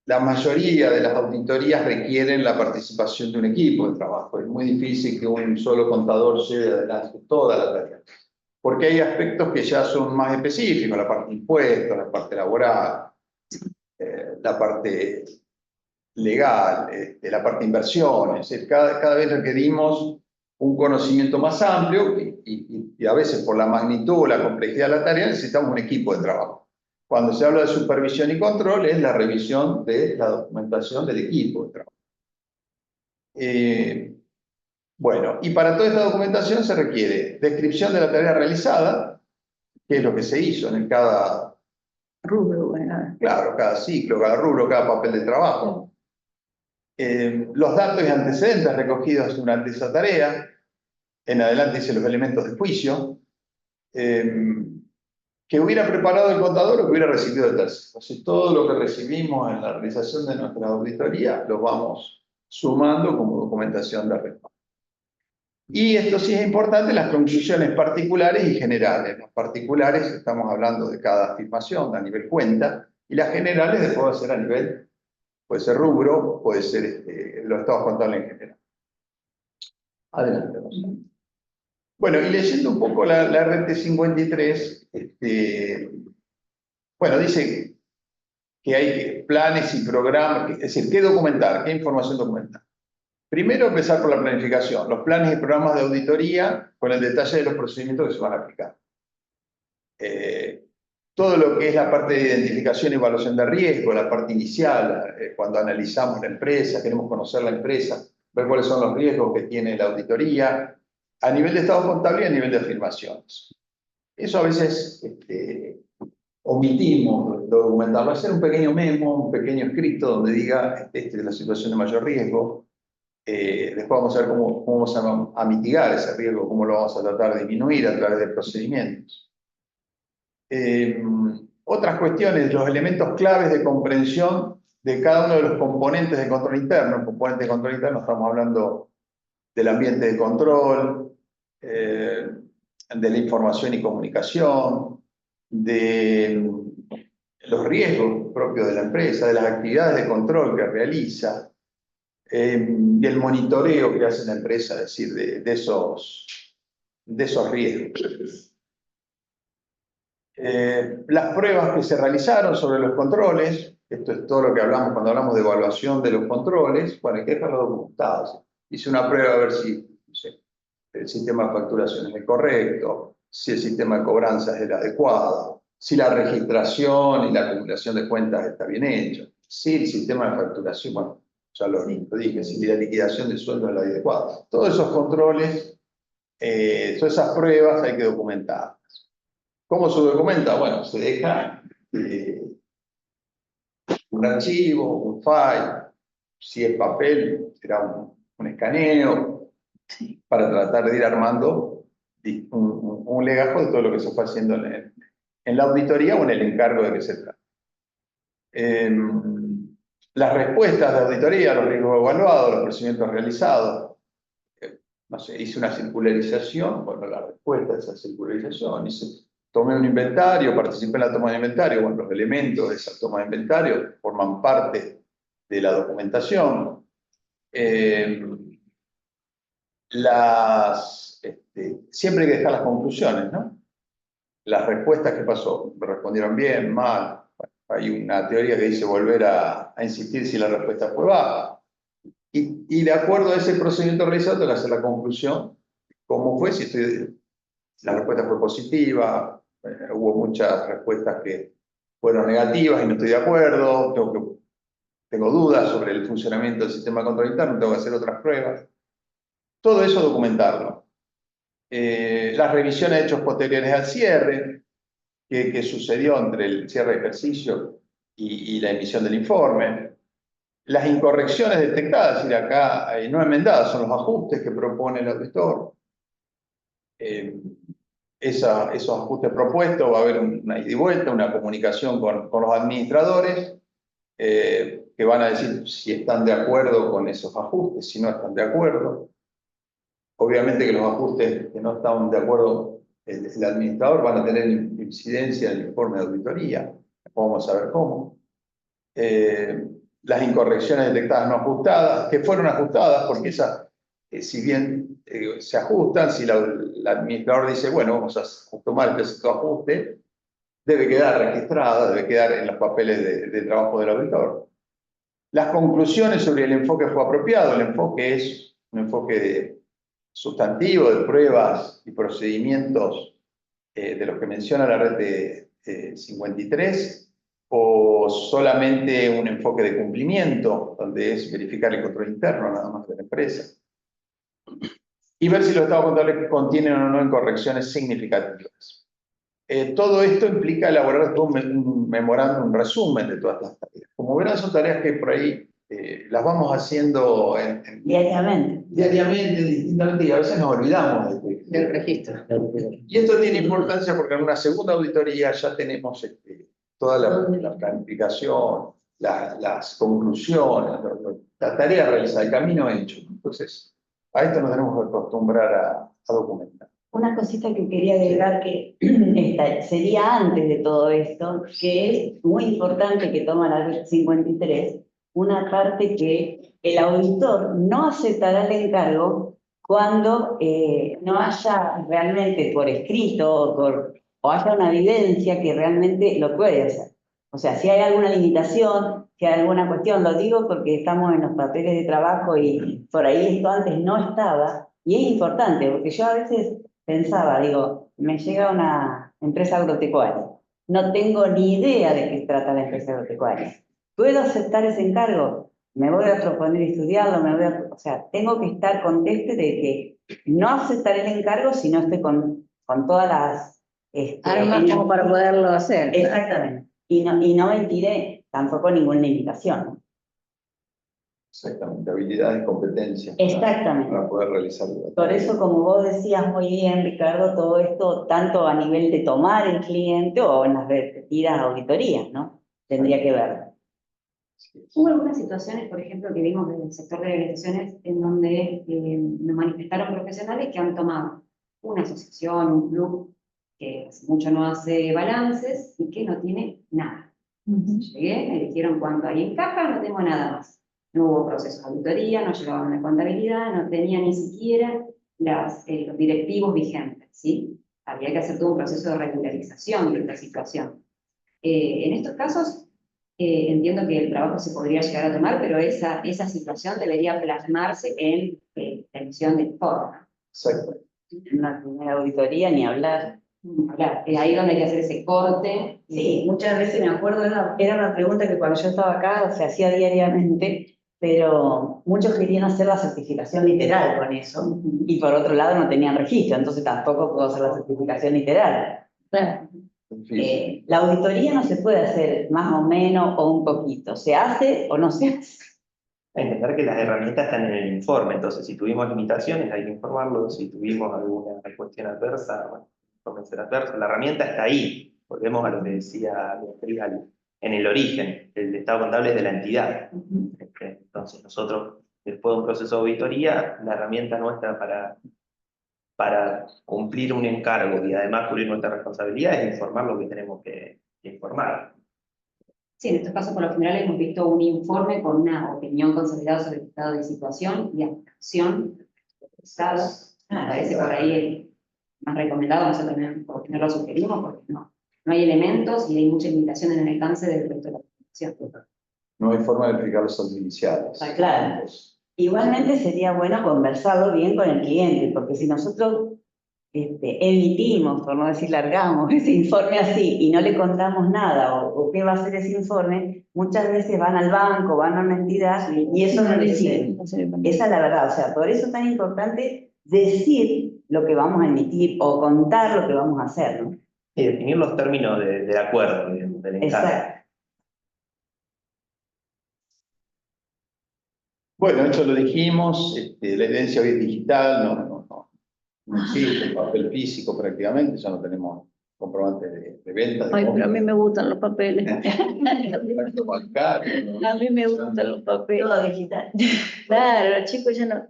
La mayoría de las auditorías requieren la participación de un equipo de trabajo. Es muy difícil que un solo contador lleve adelante toda la tarea, porque hay aspectos que ya son más específicos, la parte de impuestos, la parte laboral, la parte legal, la parte de inversiones. Cada vez requerimos un conocimiento más amplio y a veces por la magnitud o la complejidad de la tarea necesitamos un equipo de trabajo. Cuando se habla de supervisión y control es la revisión de la documentación del equipo de trabajo. Bueno, y para toda esta documentación se requiere descripción de la tarea realizada, qué es lo que se hizo en cada Rubro, bueno. claro, cada ciclo, cada rubro, cada papel de trabajo. Los datos y antecedentes recogidos durante esa tarea. En adelante dice los elementos de juicio. Que hubiera preparado el contador o que hubiera recibido el tercero. Entonces, todo lo que recibimos en la realización de nuestra auditoría lo vamos sumando como documentación de respaldo. Y esto sí es importante, las conclusiones particulares y generales. Las particulares estamos hablando de cada afirmación a nivel cuenta, y las generales después va a ser a nivel, puede ser rubro, puede ser los estados contables en general. Adelante, Rosa. Bueno, y leyendo un poco la RT 53, bueno, dice que hay planes y programas, es decir, ¿qué documentar? ¿Qué información documentar? Primero, empezar por la planificación, los planes y programas de auditoría con el detalle de los procedimientos que se van a aplicar. Todo lo que es la parte de identificación y evaluación de riesgo, la parte inicial, cuando analizamos la empresa, queremos conocer la empresa, ver cuáles son los riesgos que tiene la auditoría, a nivel de estado contable y a nivel de afirmaciones. Eso a veces omitimos documentarlo, hacer un pequeño memo, un pequeño escrito donde diga esta es la situación de mayor riesgo. Después vamos a ver cómo vamos a mitigar ese riesgo, cómo lo vamos a tratar de disminuir a través de procedimientos. Otras cuestiones, los elementos claves de comprensión de cada uno de los componentes de control interno. En componente de control interno estamos hablando del ambiente de control, de la información y comunicación, de los riesgos propios de la empresa, de las actividades de control que realiza, y el monitoreo que hace la empresa, es decir, de esos riesgos. Las pruebas que se realizaron sobre los controles, esto es todo lo que hablamos cuando hablamos de evaluación de los controles, bueno, hay que dejarlo documentado. Hice una prueba a ver si no sé, el sistema de facturación es el correcto, si el sistema de cobranza es el adecuado, si la registración y la acumulación de cuentas está bien hecho, si el sistema de facturación, bueno, ya lo dije, si la liquidación de sueldo es la adecuada. Todos esos controles, todas esas pruebas hay que documentarlas. ¿Cómo se documenta? Bueno, se deja un archivo, un file, si es papel, será un escaneo, para tratar de ir armando un legajo de todo lo que se fue haciendo en la auditoría o en el encargo de que se trata. Las respuestas de auditoría, los riesgos evaluados, los procedimientos realizados, no sé, hice una circularización, bueno, la respuesta a esa circularización, tomé un inventario, participé en la toma de inventario, bueno, los elementos de esa toma de inventario forman parte de la documentación. Siempre hay que dejar las conclusiones, ¿no? Las respuestas que pasó, respondieron bien, mal. Bueno, hay una teoría que dice volver a insistir si la respuesta fue baja. Y de acuerdo a ese procedimiento realizado, tengo que hacer la conclusión, cómo fue, si la respuesta fue positiva, hubo muchas respuestas que fueron negativas y no estoy de acuerdo, tengo dudas sobre el funcionamiento del sistema de control interno, tengo que hacer otras pruebas. Todo eso documentarlo. Las revisiones de hechos posteriores al cierre, que sucedió entre el cierre de ejercicio y la emisión del informe. Las incorrecciones detectadas, es decir, acá no enmendadas, son los ajustes que propone el auditor. Esos ajustes propuestos, va a haber una ida y vuelta, una comunicación con los administradores, que van a decir si están de acuerdo con esos ajustes, si no están de acuerdo. Obviamente que los ajustes que no están de acuerdo el administrador van a tener incidencia en el informe de auditoría. Vamos a ver cómo. Las incorrecciones detectadas no ajustadas, que fueron ajustadas, porque esas, si bien se ajustan, si el administrador dice, bueno, vamos a tomar este ajuste, debe quedar registrada, debe quedar en los papeles de trabajo del auditor. Las conclusiones sobre el enfoque fue apropiado. El enfoque es un enfoque sustantivo de pruebas y procedimientos de los que menciona la red de 53, o solamente un enfoque de cumplimiento, donde es verificar el control interno nada más de la empresa. Y ver si los estados contables contienen o no incorrecciones significativas. Todo esto implica elaborar un memorándum, un resumen de todas las tareas. Como verán, son tareas que por ahí las vamos haciendo diariamente, distintamente, y a veces nos olvidamos Del registro. Y esto tiene importancia porque en una segunda auditoría ya tenemos toda la planificación, las conclusiones, la tarea realizada, el camino hecho. Entonces, a esto nos tenemos que acostumbrar a documentar. Una cosita que quería agregar que sería antes de todo esto, que es muy importante que toma la red 53, una parte que el auditor no aceptará el encargo cuando no haya realmente por escrito o haya una evidencia que realmente lo puede hacer. O sea, si hay alguna limitación, si hay alguna cuestión, lo digo porque estamos en los papeles de trabajo y por ahí esto antes no estaba, y es importante, porque yo a veces pensaba, digo, me llega una empresa agropecuaria, no tengo ni idea de qué trata la empresa agropecuaria. ¿Puedo aceptar ese encargo? Me voy a proponer estudiarlo, o sea, tengo que estar conteste de que no aceptaré el encargo si no estoy con todas las armas como para poderlo hacer. Exactamente. Y no mentiré tampoco ninguna limitación. Exactamente, habilidades y competencias. Exactamente. Para poder realizarlo. Por eso, como vos decías muy bien, Ricardo, todo esto, tanto a nivel de tomar el cliente o en las repetidas auditorías, ¿no? Tendría que ver. Hubo algunas situaciones, por ejemplo, que vimos en el sector de organizaciones en donde nos manifestaron profesionales que han tomado una asociación, un club, que hace mucho no hace balances y que no tiene nada. Llegué, me dijeron cuánto hay en caja, no tengo nada más. No hubo proceso de auditoría, no llevaban la contabilidad, no tenía ni siquiera los directivos vigentes, ¿sí? Había que hacer todo un proceso de regularización de esta situación. En estos casos, entiendo que el trabajo se podría llegar a tomar, pero esa situación debería plasmarse en la emisión de informe. Exacto. En una primera auditoría ni hablar. Ahí donde hay que hacer ese corte. Sí, muchas veces me acuerdo, era una pregunta que cuando yo estaba acá se hacía diariamente, pero muchos querían hacer la certificación literal con eso, y por otro lado no tenían registro, entonces tampoco puedo hacer la certificación literal. Claro. La auditoría no se puede hacer más o menos o un poquito, se hace o no se hace. Hay que entender que las herramientas están en el informe, entonces si tuvimos limitaciones hay que informarlo, si tuvimos alguna cuestión adversa, bueno, informe será adverso, la herramienta está ahí, volvemos a lo que decía Beatriz en el origen, el estado contable es de la entidad. Entonces nosotros después de un proceso de auditoría, la herramienta nuestra para cumplir un encargo y además cubrir nuestra responsabilidad es informar lo que tenemos que informar. Sí, en estos casos por lo general hemos visto un informe con una opinión consolidada sobre el estado de situación y acción del Estado. Me parece por ahí el más recomendado, nosotros también por qué no lo sugerimos, porque no hay elementos y hay mucha limitación en el alcance del resto de la información. No hay forma de explicar los audiovisuales. Ah, claro. Igualmente sería bueno conversarlo bien con el cliente, porque si nosotros emitimos, por no decir largamos, ese informe así y no le contamos nada o qué va a ser ese informe, muchas veces van al banco, van a una entidad y eso no les sirve. Esa es la verdad, o sea, por eso es tan importante decir lo que vamos a emitir o contar lo que vamos a hacer, ¿no? Y definir los términos del acuerdo, del encargo. Exacto. Bueno, esto lo dijimos, la evidencia hoy es digital, no existe el papel físico prácticamente, ya no tenemos comprobantes de venta. Ay, pero a mí me gustan los papeles. Bancario, A mí me gustan los papeles. Todo digital. Claro, los chicos ya no.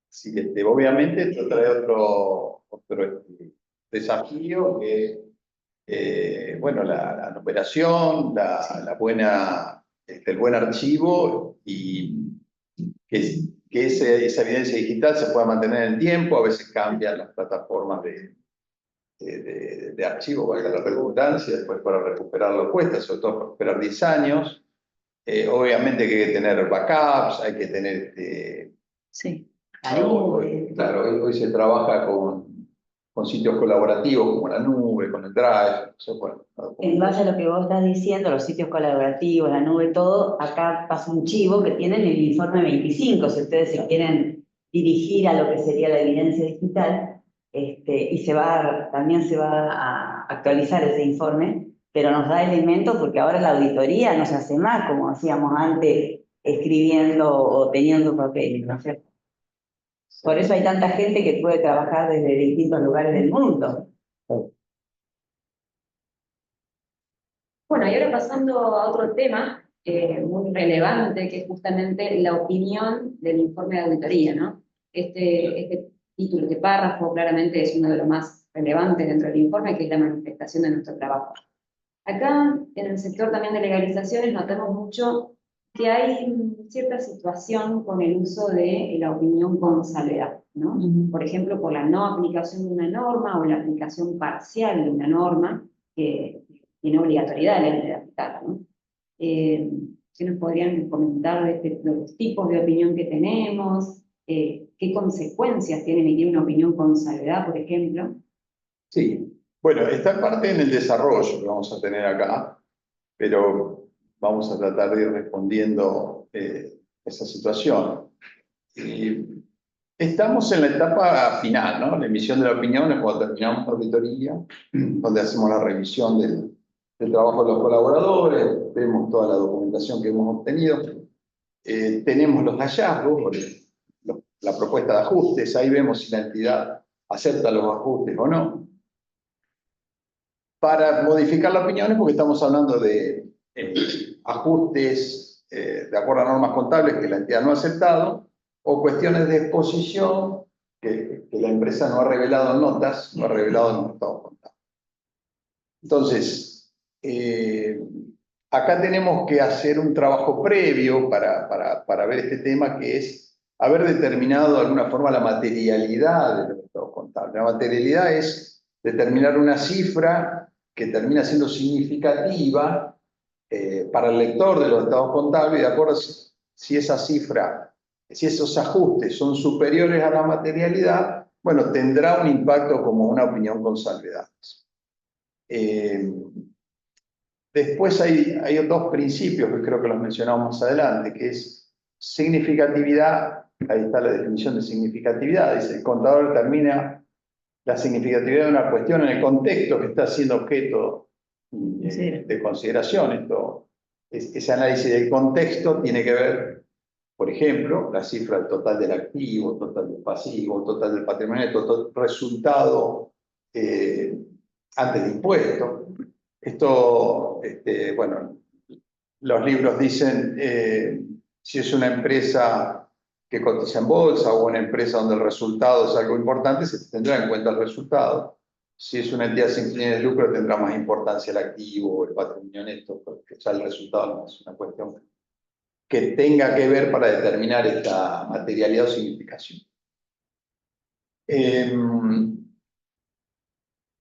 Sí, obviamente esto trae otro desafío que bueno, la numeración, el buen archivo y que esa evidencia digital se pueda mantener en el tiempo. A veces cambian las plataformas de archivo, valga la redundancia, después para recuperarlo cuesta, sobre todo para recuperar 10 años. Obviamente que hay que tener backups, hay que tener... Sí. Claro, hoy se trabaja con sitios colaborativos como la nube, con el Drive. Bueno, En base a lo que vos estás diciendo, los sitios colaborativos, la nube, todo, acá pasa un chivo que tienen el informe 25, si ustedes se quieren dirigir a lo que sería la evidencia digital, y también se va a actualizar ese informe, pero nos da elementos porque ahora la auditoría no se hace más, como hacíamos antes, escribiendo o teniendo papeles, ¿no es cierto? Por eso hay tanta gente que puede trabajar desde distintos lugares del mundo. Bueno, y ahora pasando a otro tema muy relevante, que es justamente la opinión del informe de auditoría, ¿no? Este título, este párrafo, claramente es uno de los más relevantes dentro del informe, que es la manifestación de nuestro trabajo. Acá, en el sector también de legalizaciones, notamos mucho que hay cierta situación con el uso de la opinión con salvedad, ¿no? Por ejemplo, por la no aplicación de una norma o la aplicación parcial de una norma que tiene obligatoriedad de aplicarla, ¿no? ¿Qué nos podrían comentar de los tipos de opinión que tenemos? ¿Qué consecuencias tiene emitir una opinión con salvedad, por ejemplo? Sí, bueno, esta parte en el desarrollo que vamos a tener acá, pero vamos a tratar de ir respondiendo esa situación. Estamos en la etapa final, ¿no? La emisión de la opinión es cuando terminamos la auditoría, donde hacemos la revisión del trabajo de los colaboradores, vemos toda la documentación que hemos obtenido, tenemos los hallazgos, la propuesta de ajustes, ahí vemos si la entidad acepta los ajustes o no. Para modificar la opinión es porque estamos hablando de ajustes de acuerdo a normas contables que la entidad no ha aceptado, o cuestiones de exposición que la empresa no ha revelado en notas, no ha revelado en los estados contables. Entonces, acá tenemos que hacer un trabajo previo para ver este tema, que es haber determinado de alguna forma la materialidad de los estados contables. La materialidad es determinar una cifra que termina siendo significativa para el lector de los estados contables, de acuerdo si esa cifra, si esos ajustes son superiores a la materialidad, bueno, tendrá un impacto como una opinión con salvedades. Después hay dos principios que creo que los mencionamos más adelante, que es significatividad. Ahí está la definición de significatividad. Dice, el contador determina la significatividad de una cuestión en el contexto que está siendo objeto de consideración. Ese análisis del contexto tiene que ver, por ejemplo, la cifra total del activo, total del pasivo, total del patrimonio, total resultado antes de impuestos. Esto, bueno, los libros dicen, si es una empresa que cotiza en bolsa o una empresa donde el resultado es algo importante, se tendrá en cuenta el resultado. Si es una entidad sin fines de lucro, tendrá más importancia el activo o el patrimonio neto, porque ya el resultado no es una cuestión que tenga que ver para determinar esta materialidad o significación.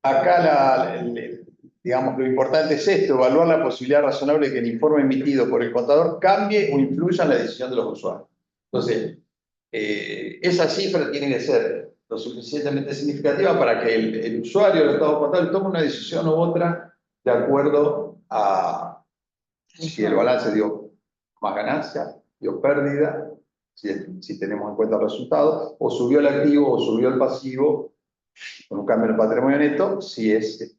Acá digamos, lo importante es esto, evaluar la posibilidad razonable de que el informe emitido por el contador cambie o influya en la decisión de los usuarios. Entonces, esa cifra tiene que ser lo suficientemente significativa para que el usuario del estado contable tome una decisión u otra de acuerdo a si el balance dio más ganancia, dio pérdida, si tenemos en cuenta el resultado, o subió el activo o subió el pasivo, con un cambio en el patrimonio neto, si es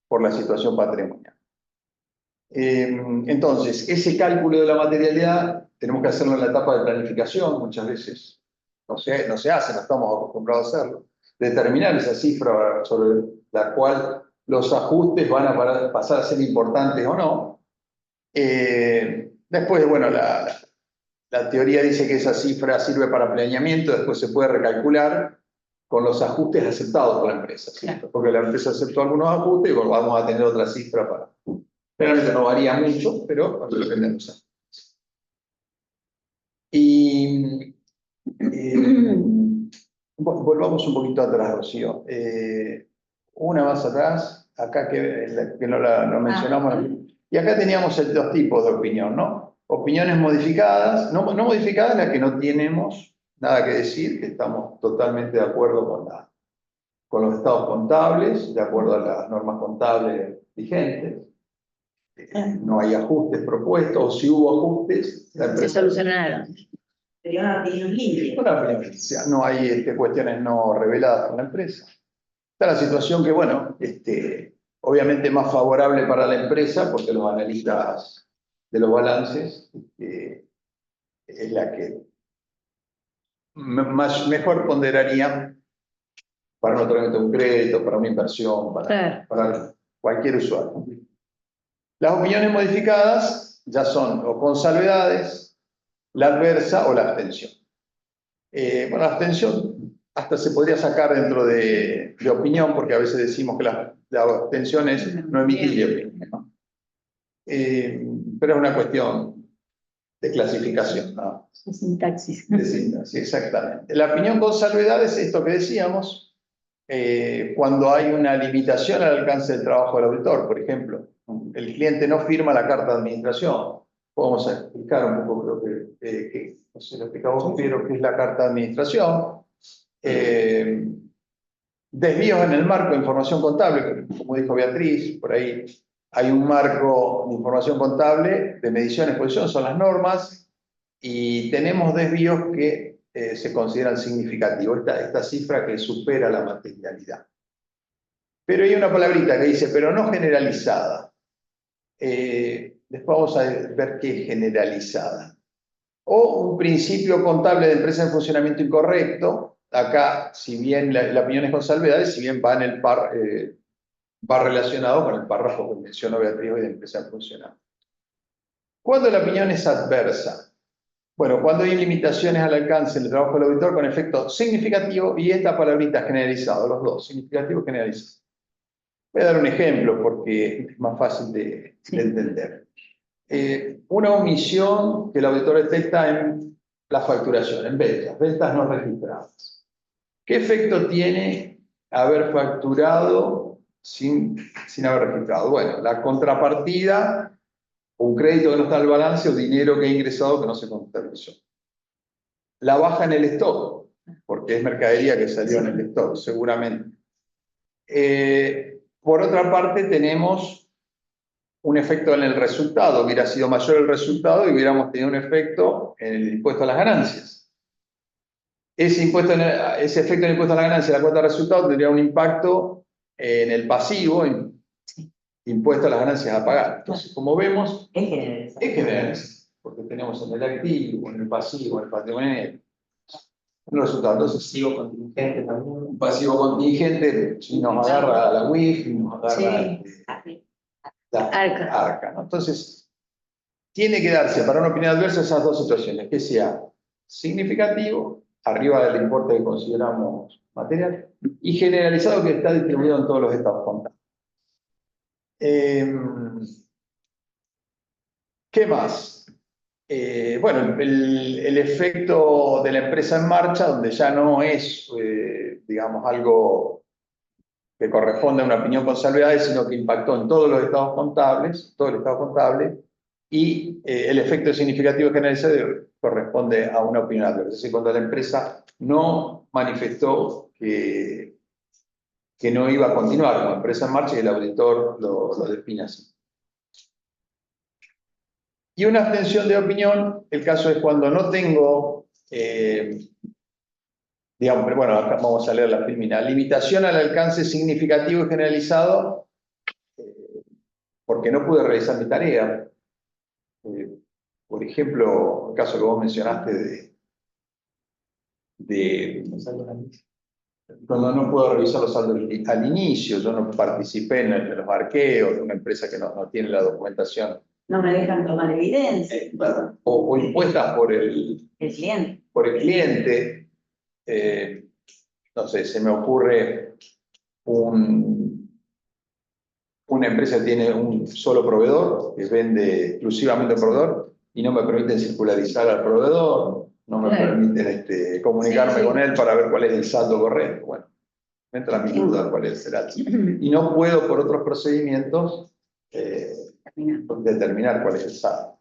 por la situación patrimonial. Entonces, ese cálculo de la materialidad tenemos que hacerlo en la etapa de planificación, muchas veces no se hace, no estamos acostumbrados a hacerlo. Determinar esa cifra sobre la cual los ajustes van a pasar a ser importantes o no. Después, bueno, la teoría dice que esa cifra sirve para planeamiento, después se puede recalcular con los ajustes aceptados por la empresa, ¿cierto? Porque la empresa aceptó algunos ajustes y bueno, vamos a tener otra cifra para... Realmente no varía mucho, pero depende de los ajustes. Y volvamos un poquito atrás, Rocío. Una más atrás, acá que no mencionamos. Y acá teníamos dos tipos de opinión, ¿no? Opiniones modificadas, no modificadas, las que no tenemos nada que decir, que estamos totalmente de acuerdo con los estados contables, de acuerdo a las normas contables vigentes. No hay ajustes propuestos, o si hubo ajustes, la Se empresa... solucionaron. Sería una opinión limpia. Una opinión limpia, no hay cuestiones no reveladas por la empresa. Está la situación que, bueno, obviamente más favorable para la empresa, porque los analistas de los balances es la que mejor ponderarían para un otorgamiento de un crédito, para una inversión, para cualquier usuario. Las opiniones modificadas ya son o con salvedades, la adversa o la abstención. Bueno, la abstención hasta se podría sacar dentro de opinión, porque a veces decimos que la abstención es no emitir opinión, ¿no? Pero es una cuestión de clasificación, ¿no? De sintaxis. De sintaxis, exactamente. La opinión con salvedades es esto que decíamos, cuando hay una limitación al alcance del trabajo del auditor, por ejemplo, el cliente no firma la carta de administración. Vamos a explicar un poco, creo que no sé, lo explicamos, pero que es la carta de administración. Desvíos en el marco de información contable, como dijo Beatriz, por ahí hay un marco de información contable de medición y exposición, son las normas, y tenemos desvíos que se consideran significativos, esta cifra que supera la materialidad. Pero hay una palabrita que dice, pero no generalizada. Después vamos a ver qué es generalizada. O un principio contable de empresa en funcionamiento incorrecto. Acá, si bien la opinión es con salvedades, si bien va relacionado con el párrafo que mencionó Beatriz hoy de empresa en funcionamiento. ¿Cuándo la opinión es adversa? Bueno, cuando hay limitaciones al alcance del trabajo del auditor con efecto significativo, y esta palabrita generalizado, los dos, significativo y generalizado. Voy a dar un ejemplo porque es más fácil de entender. Una omisión que el auditor detecta en la facturación, en ventas no registradas. ¿Qué efecto tiene haber facturado sin haber registrado? Bueno, la contrapartida, un crédito que no está en el balance o dinero que ha ingresado que no se contabilizó. La baja en el stock, porque es mercadería que salió en el stock, seguramente. Por otra parte, tenemos un efecto en el resultado. Hubiera sido mayor el resultado y hubiéramos tenido un efecto en el impuesto a las ganancias. Ese efecto en el impuesto a las ganancias, la cuota de resultado, tendría un impacto en el pasivo, impuesto a las ganancias a pagar. Entonces, como vemos, Es generalizado. es generalizado, porque tenemos en el activo, en el pasivo, en el patrimonio, un resultado. Entonces, Pasivo contingente también. un pasivo contingente, si nos agarra la WIF, nos agarra la arca, ¿no? Entonces, tiene que darse para una opinión adversa esas dos situaciones, que sea significativo, arriba del importe que consideramos material, y generalizado que está distribuido en todos los estados contables. ¿Qué más? Bueno, el efecto de la empresa en marcha, donde ya no es, digamos, algo que corresponde a una opinión con salvedades, sino que impactó en todos los estados contables, todo el estado contable, y el efecto significativo generalizado corresponde a una opinión adversa. Es decir, cuando la empresa no manifestó que no iba a continuar como empresa en marcha y el auditor lo define así. Y una abstención de opinión, el caso es cuando no tengo, digamos, bueno, acá vamos a leer la filmina, limitación al alcance significativo y generalizado, porque no pude realizar mi tarea. Por ejemplo, el caso que vos mencionaste cuando no puedo revisar los saldos al inicio, yo no participé en los arqueos de una empresa que no tiene la documentación. No me dejan tomar evidencia. O impuestas por el cliente. Por el cliente, no sé, se me ocurre una empresa que tiene un solo proveedor, que vende exclusivamente al proveedor, y no me permiten circularizar al proveedor, no me permiten comunicarme con él para ver cuál es el saldo correcto. Bueno, me entra mi duda cuál es el saldo. Y no puedo, por otros procedimientos, determinar cuál es el saldo.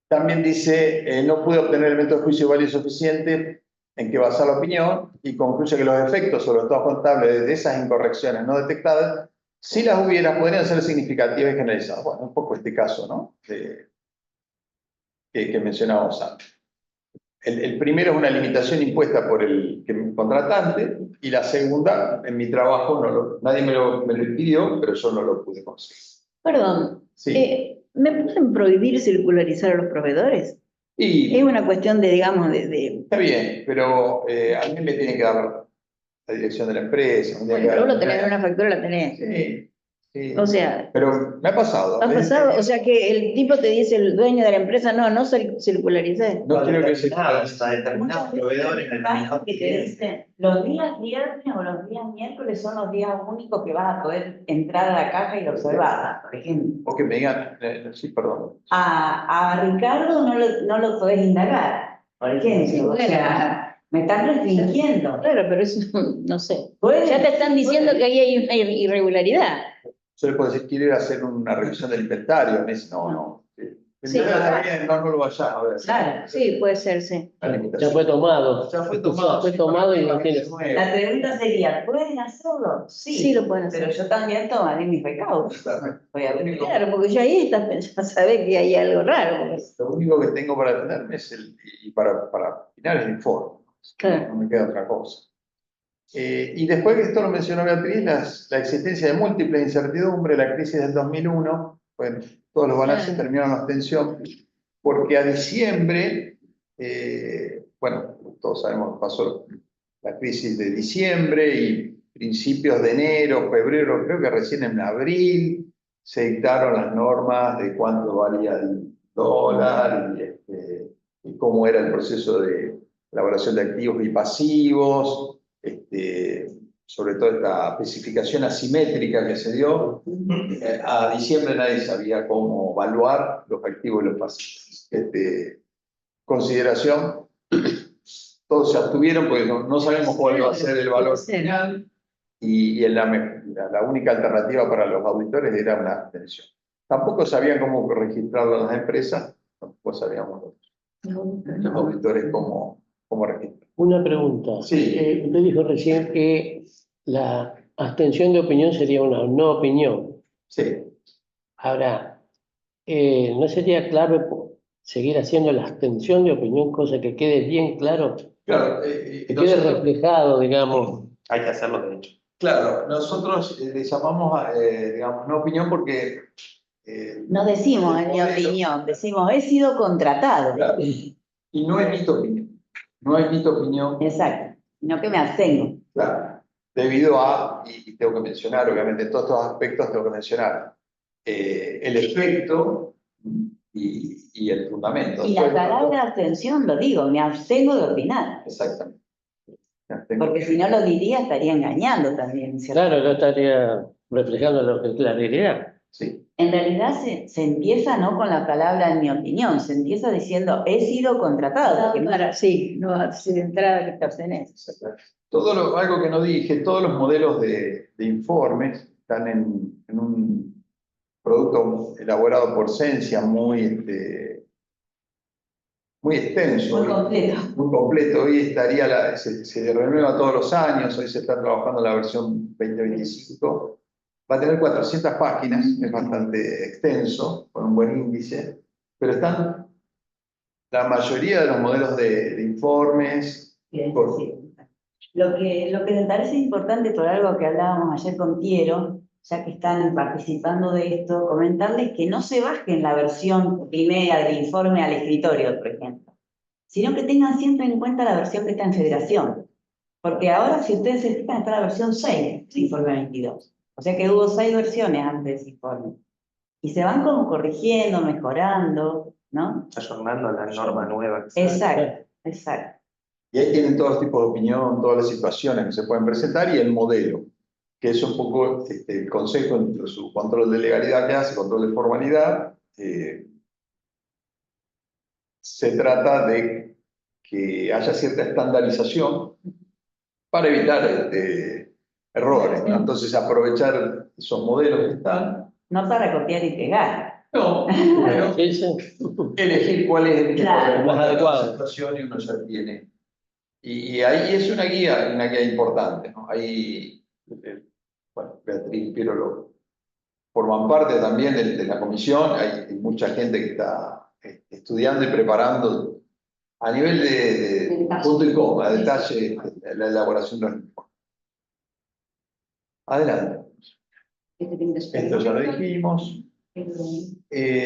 También dice, no pude obtener elementos de juicio válido suficiente en que basar la opinión y concluye que los efectos sobre los estados contables de esas incorrecciones no detectadas, si las hubiera, podrían ser significativas y generalizadas. Bueno, un poco este caso, ¿no? Que mencionábamos antes. El primero es una limitación impuesta por el contratante y la segunda, en mi trabajo, nadie me lo impidió, pero yo no lo pude conseguir. Perdón, Sí. ¿me pueden prohibir circularizar a los proveedores? Y Es una cuestión de, digamos, de... está bien, pero a mí me tiene que dar la dirección de la empresa. Pero vos lo tenés en una factura, la tenés. Sí, sí. O sea, Pero me ha pasado. ¿ha pasado? O sea que el tipo te dice, el dueño de la empresa, no circularicé. No quiero que se Hasta determinados proveedores, determinados Que te dicen, los días viernes o los días miércoles son los días únicos que vas a poder entrar a la caja y observarla, por ejemplo. O que me digan, sí, perdón. A Ricardo no lo podés indagar, por ejemplo. O sea, me están restringiendo. Claro, pero eso no sé. Puede- Ya te están diciendo que ahí hay una irregularidad. Yo le puedo decir, quiero ir a hacer una revisión del inventario. Me dice, no. Sí, Está bien, no lo vayas a ver. Claro. Sí, puede ser, sí. La Ya limitación. fue tomado. Ya fue tomado. Ya fue tomado y no tiene. La pregunta sería, ¿pueden hacerlo? Sí, lo pueden hacer. Pero yo también tomaré mis recaudos. Voy a ver. Claro, porque ya ahí estás pensando, sabés que hay algo raro. Porque... Lo único que tengo para tenerme es y para opinar es el informe. Claro. No me queda otra cosa. Y después que esto lo mencionó Beatriz, la existencia de múltiples incertidumbres, la crisis del 2001, bueno, todos los balances terminaron en abstención, porque a diciembre, bueno, todos sabemos que pasó la crisis de diciembre y principios de enero, febrero, creo que recién en abril se dictaron las normas de cuánto valía el dólar y cómo era el proceso de elaboración de activos y pasivos. Sobre todo esta especificación asimétrica que se dio, a diciembre nadie sabía cómo evaluar los activos y los pasivos. Consideración, todos se abstuvieron porque no sabemos cuál va a ser el valor final y la única alternativa para los auditores era una abstención. Tampoco sabían cómo registrarlo en las empresas, tampoco sabíamos los auditores cómo registrar. Una pregunta. Sí. Usted dijo recién que la abstención de opinión sería una no opinión. Sí. Ahora, ¿no sería clave seguir haciendo la abstención de opinión, cosa que quede bien claro, Claro, que quede reflejado, digamos? Hay que hacerlo de hecho. Claro, nosotros le llamamos, digamos, no opinión porque... No decimos en mi opinión, decimos he sido contratado. Claro, y no emito opinión. No emito opinión. Exacto, sino que me abstengo. Claro, debido a, y tengo que mencionar, obviamente, en todos estos aspectos tengo que mencionar el efecto y el fundamento. Y la Después, palabra abstención lo digo, me abstengo de opinar. exactamente. Porque si no lo diría, estaría engañando también, ¿cierto? Claro, no estaría reflejando lo que es la realidad. Sí. En realidad se empieza no con la palabra en mi opinión, se empieza diciendo he sido contratado. Porque no- Sí, no, así de entrada que te abstenés. Algo que no dije, todos los modelos de informes están en un producto elaborado por Sensia muy extenso. Muy completo. Muy completo. Hoy se renueva todos los años, hoy se está trabajando la versión 2025. Va a tener 400 páginas, es bastante extenso, con un buen índice, pero están la mayoría de los modelos de informes. Sí. Lo que me parece importante por algo que hablábamos ayer con Piero, ya que están participando de esto, comentarles que no se bajen la versión primera del informe al escritorio, por ejemplo, sino que tengan siempre en cuenta la versión que está en Federación. Porque ahora, si ustedes se fijan, está la versión 6 del informe 22. O sea que hubo 6 versiones antes de ese informe. Y se van como corrigiendo, mejorando, ¿no? Ayornando a la norma nueva. que sale. Exacto, exacto. Y ahí tienen todos los tipos de opinión, todas las situaciones que se pueden presentar y el modelo, que es un poco el concepto entre su control de legalidad que hace, control de formalidad. Se trata de que haya cierta estandarización para evitar errores, ¿no? Entonces, aprovechar esos modelos que están. No para copiar y pegar. No, pero Sí, sí. elegir cuál es el que Claro. corresponde Más a la adecuado. situación y uno ya tiene. Y ahí es una guía importante, ¿no? Ahí, bueno, Beatriz y Piero forman parte también de la comisión, hay mucha gente que está estudiando y preparando a nivel de detalle. punto y coma, detalle, la elaboración de los informes. Adelante. Esto ya lo dijimos.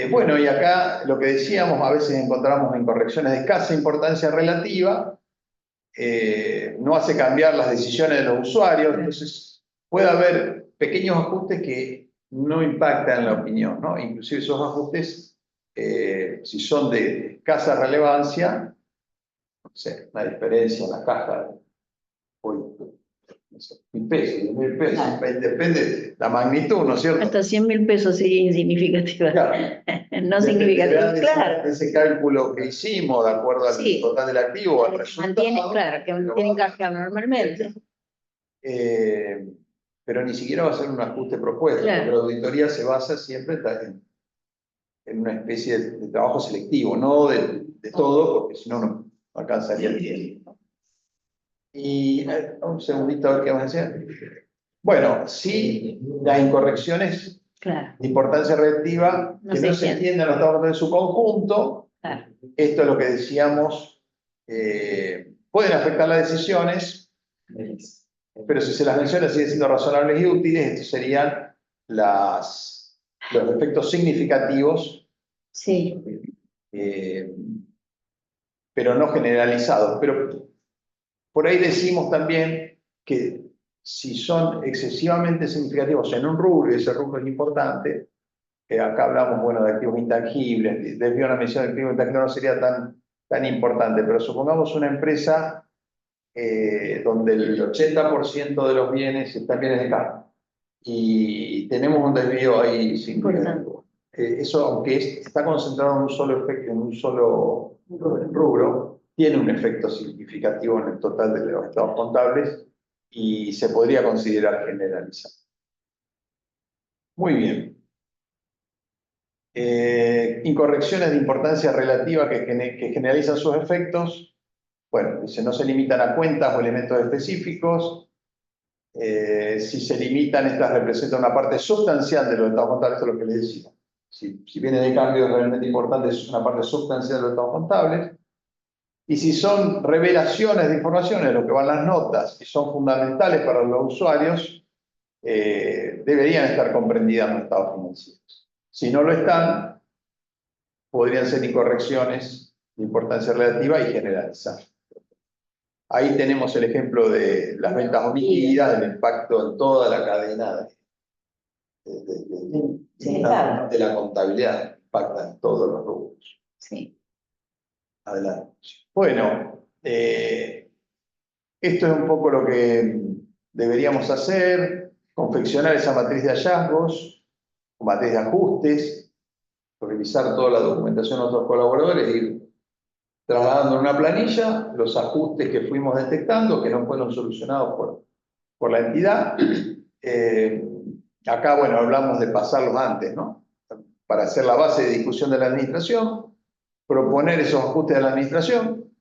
Bueno, y acá lo que decíamos, a veces encontramos incorrecciones de escasa importancia relativa, no hace cambiar las decisiones de los usuarios, entonces puede haber pequeños ajustes que no impactan la opinión, ¿no? Inclusive esos ajustes, si son de escasa relevancia, no sé, una diferencia en la caja, hoy, no sé, 1.000 pesos, 10.000 pesos, depende de la magnitud, ¿no es cierto? Hasta 100.000 pesos sería insignificativa. Claro. No significativa, Dependerá de claro. ese cálculo que hicimos, de acuerdo al Sí. total del activo, al Mantiene, resultado. claro, que mantienen caja normalmente. Pero ni siquiera va a ser un ajuste propuesto, Claro. porque la auditoría se basa siempre en una especie de trabajo selectivo, no de todo, porque si no, no alcanzaría el tiempo. Y un segundito a ver qué vamos a hacer. Bueno, sí, las incorrecciones Claro, de importancia relativa No que se no se entiende. entiendan los datos en su conjunto. claro. Esto es lo que decíamos, pueden afectar las decisiones, pero si se las menciona siguen siendo razonables y útiles. Estos serían los efectos significativos, Sí, pero no generalizados. Pero por ahí decimos también que si son excesivamente significativos en un rubro, y ese rubro es importante, acá hablamos, bueno, de activos intangibles, desvío una mención de activos intangibles no sería tan importante, pero supongamos una empresa donde el 80% de los bienes están bienes de carne y tenemos un desvío ahí significativo. Eso, aunque está concentrado en un solo efecto, en un solo rubro, tiene un efecto significativo en el total de los estados contables y se podría considerar generalizado. Muy bien. Incorrecciones de importancia relativa que generalizan sus efectos. Bueno, dice, no se limitan a cuentas o elementos específicos. Si se limitan, estas representan una parte sustancial de los estados contables, esto es lo que les decía. Si viene de cambios realmente importantes, es una parte sustancial de los estados contables. Y si son revelaciones de información en lo que van las notas y son fundamentales para los usuarios, deberían estar comprendidas en los estados financieros. Si no lo están, podrían ser incorrecciones de importancia relativa y generalizadas. Ahí tenemos el ejemplo de las ventas omitidas, del impacto en toda la cadena de la contabilidad. impactan todos los rubros. Sí. Adelante. Bueno, esto es un poco lo que deberíamos hacer, confeccionar esa matriz de hallazgos, o matriz de ajustes, revisar toda la documentación de otros colaboradores, ir trasladando en una planilla los ajustes que fuimos detectando, que no fueron solucionados por la entidad. Acá, bueno, hablamos de pasarlos antes, ¿no? Para hacer la base de discusión de la administración, proponer esos ajustes de la administración,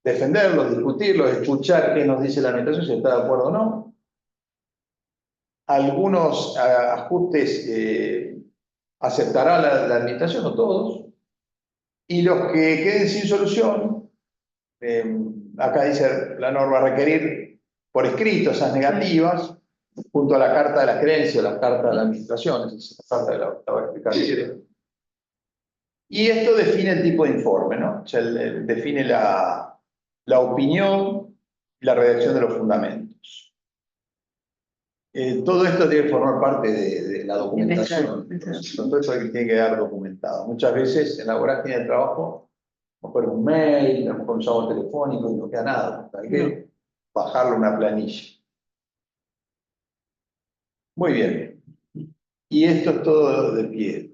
defenderlos, discutirlos, escuchar qué nos dice la administración, si está de acuerdo o no. Algunos ajustes aceptará la administración, no todos. Y los que queden sin solución, acá dice la norma requerir por escrito esas negativas, junto a la carta de la creencia, la carta de la administración, esa carta de la voy a explicar bien. Y esto define el tipo de informe, ¿no? O sea, define la opinión y la redacción de los fundamentos. Todo esto tiene que formar parte de la documentación. Todo eso tiene que quedar documentado. Muchas veces en la vorágine del trabajo, a lo mejor un mail, a lo mejor un llamado telefónico, no queda nada. Hay que bajarlo a una planilla. Muy bien. Y esto es todo de pie.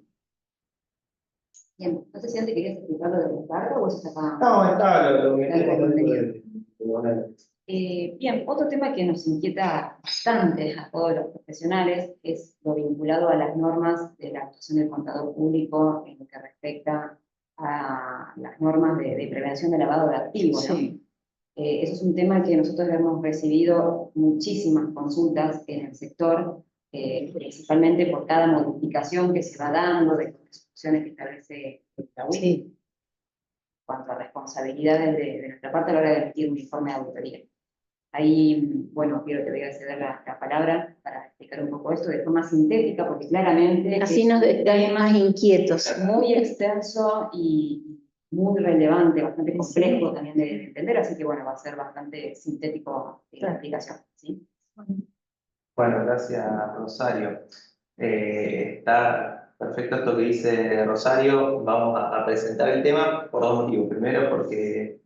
Bien, no sé si antes querías explicar lo del cargo o eso está acá. No, está lo que Dale, tenemos dentro contenido. Bien, otro tema que nos inquieta bastante a todos los profesionales es lo vinculado a las normas de la actuación del contador público en lo que respecta a las normas de prevención de lavado de activos, ¿no? Sí. Eso es un tema que nosotros hemos recibido muchísimas consultas en el sector, principalmente por cada modificación que se va dando de instrucciones que establece la UIF. Sí. En cuanto a responsabilidades de nuestra parte a la hora de emitir un informe de auditoría. Ahí, bueno, quiero que voy a ceder la palabra para explicar un poco esto de forma sintética, porque claramente Así es nos un dejan tema más inquietos. muy extenso y muy relevante, bastante complejo también de entender, así que bueno, va a ser bastante sintético la explicación, ¿sí? Bueno, gracias Rosario. Está perfecto esto que dice Rosario. Vamos a presentar el tema por dos motivos. Primero, porque